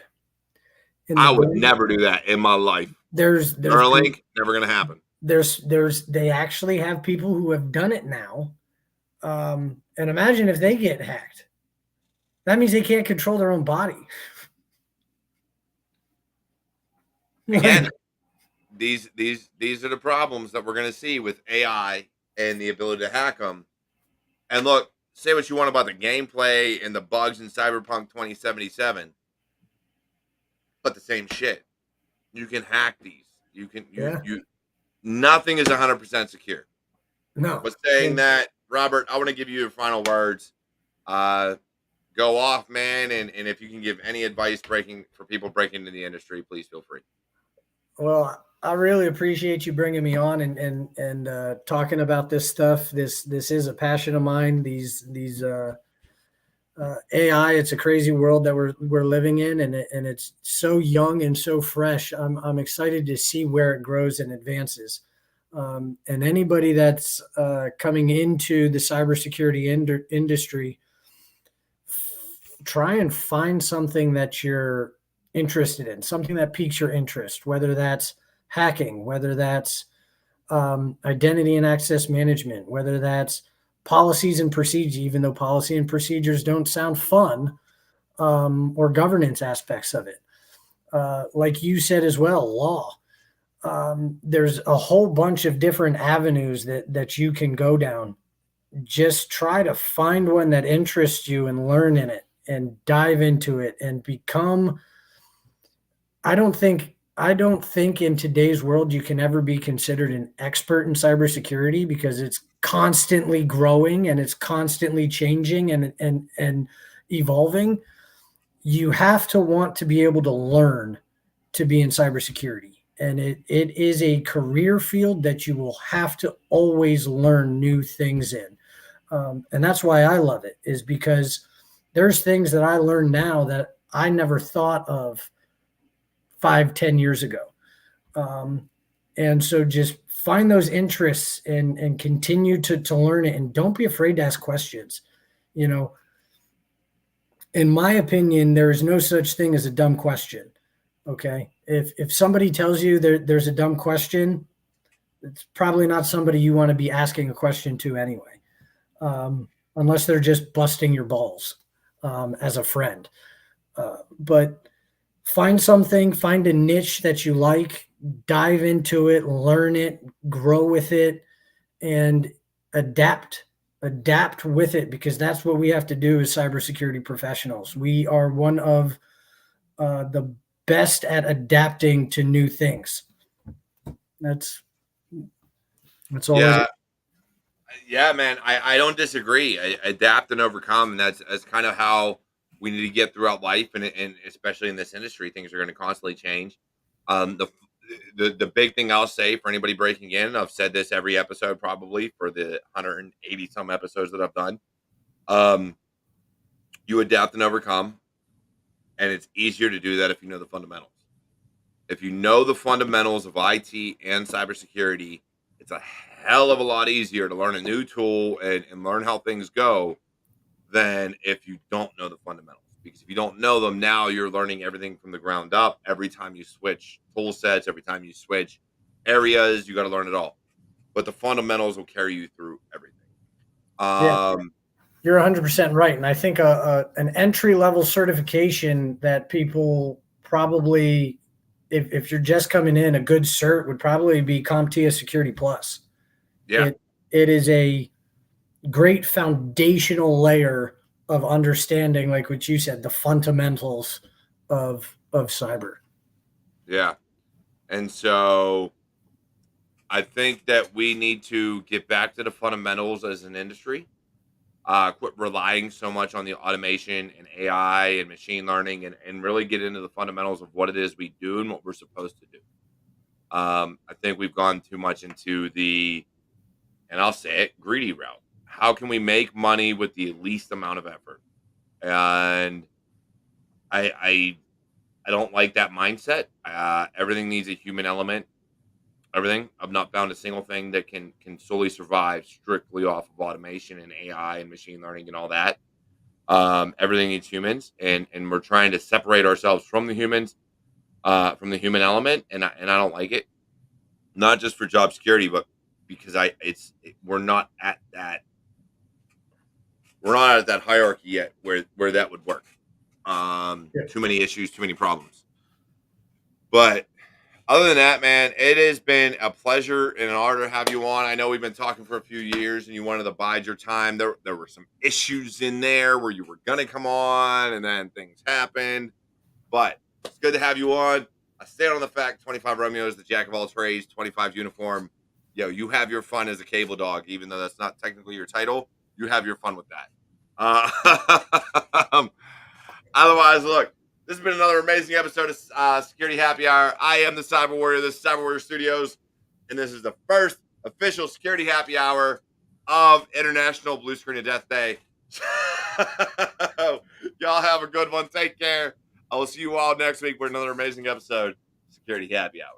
in the I would brain. never do that in my life. There's Neuralink, never gonna happen. there's they actually have people who have done it now. And imagine if they get hacked. That means they can't control their own body. Again, these are the problems that we're gonna see with AI and the ability to hack them. And look, say what you want about the gameplay and the bugs in Cyberpunk 2077, but the same shit. You can hack these. You can you nothing is 100% secure. No. But saying that, Robert, I want to give you your final words. Go off, man, and if you can give any advice for people breaking into the industry, please feel free. Well, I really appreciate you bringing me on and talking about this stuff. This is a passion of mine. These AI, it's a crazy world that we're living in, and it's so young and so fresh. I'm excited to see where it grows and advances. And anybody that's coming into the cybersecurity industry, try and find something that you're interested in, something that piques your interest, whether that's hacking, whether that's identity and access management, whether that's policies and procedures, even though policy and procedures don't sound fun, or governance aspects of it. Like you said as well, law. There's a whole bunch of different avenues that you can go down. Just try to find one that interests you and learn in it and dive into it and become. I don't think in today's world you can ever be considered an expert in cybersecurity, because it's constantly growing and it's constantly changing and evolving. You have to want to be able to learn to be in cybersecurity. And it is a career field that you will have to always learn new things in. And that's why I love it, is because there's things that I learn now that I never thought of 5-10 years ago. And so just find those interests and continue to learn it, and don't be afraid to ask questions. You know, in my opinion, there is no such thing as a dumb question. Okay. If somebody tells you there's a dumb question, it's probably not somebody you want to be asking a question to anyway, unless they're just busting your balls as a friend. But find a niche that you like, dive into it, learn it, grow with it, and adapt with it, because that's what we have to do as cybersecurity professionals. We are one of the best at adapting to new things. That's all. Yeah, yeah, man. I don't disagree. Adapt and overcome, and that's kind of how we need to get throughout life, and especially in this industry, things are going to constantly change. The the big thing I'll say for anybody breaking in, I've said this every episode probably for the 180 some episodes that I've done. Um, you adapt and overcome, and it's easier to do that if you know the fundamentals. If you know the fundamentals of IT and cybersecurity, it's a hell of a lot easier to learn a new tool and learn how things go than if you don't know the fundamentals. Because if you don't know them, now you're learning everything from the ground up. Every time you switch tool sets, every time you switch areas, you got to learn it all. But the fundamentals will carry you through everything. Yeah, Um, you're 100% right. And I think an entry level certification that people probably, if you're just coming in, a good cert would probably be CompTIA Security Plus. yeah, It is a great foundational layer of understanding, like what you said, the fundamentals of cyber. yeah. And so I think that we need to get back to the fundamentals as an industry. Quit relying so much on the automation and AI and machine learning, and really get into the fundamentals of what it is we do and what we're supposed to do. I think we've gone too much into the, and I'll say it, greedy route. How can we make money with the least amount of effort? And I I, I don't like that mindset. Everything needs a human element. Everything. I've not found a single thing that can solely survive strictly off of automation and AI and machine learning and all that. Everything needs humans, and we're trying to separate ourselves from the humans, from the human element, and I don't like it. Not just for job security, but because we're not at that hierarchy yet where that would work. Yeah. Too many issues, too many problems. But other than that, man, it has been a pleasure and an honor to have you on. I know we've been talking for a few years and you wanted to bide your time. There were some issues in there where you were going to come on and then things happened. But it's good to have you on. I stand on the fact 25 Romeo is the jack of all trades, 25 uniform. You have your fun as a cable dog, even though that's not technically your title. You have your fun with that. Otherwise, look, this has been another amazing episode of Security Happy Hour. I am the Cyber Warrior. This is Cyber Warrior Studios, and this is the first official Security Happy Hour of International Blue Screen of Death Day. Y'all have a good one. Take care. I will see you all next week for another amazing episode of Security Happy Hour.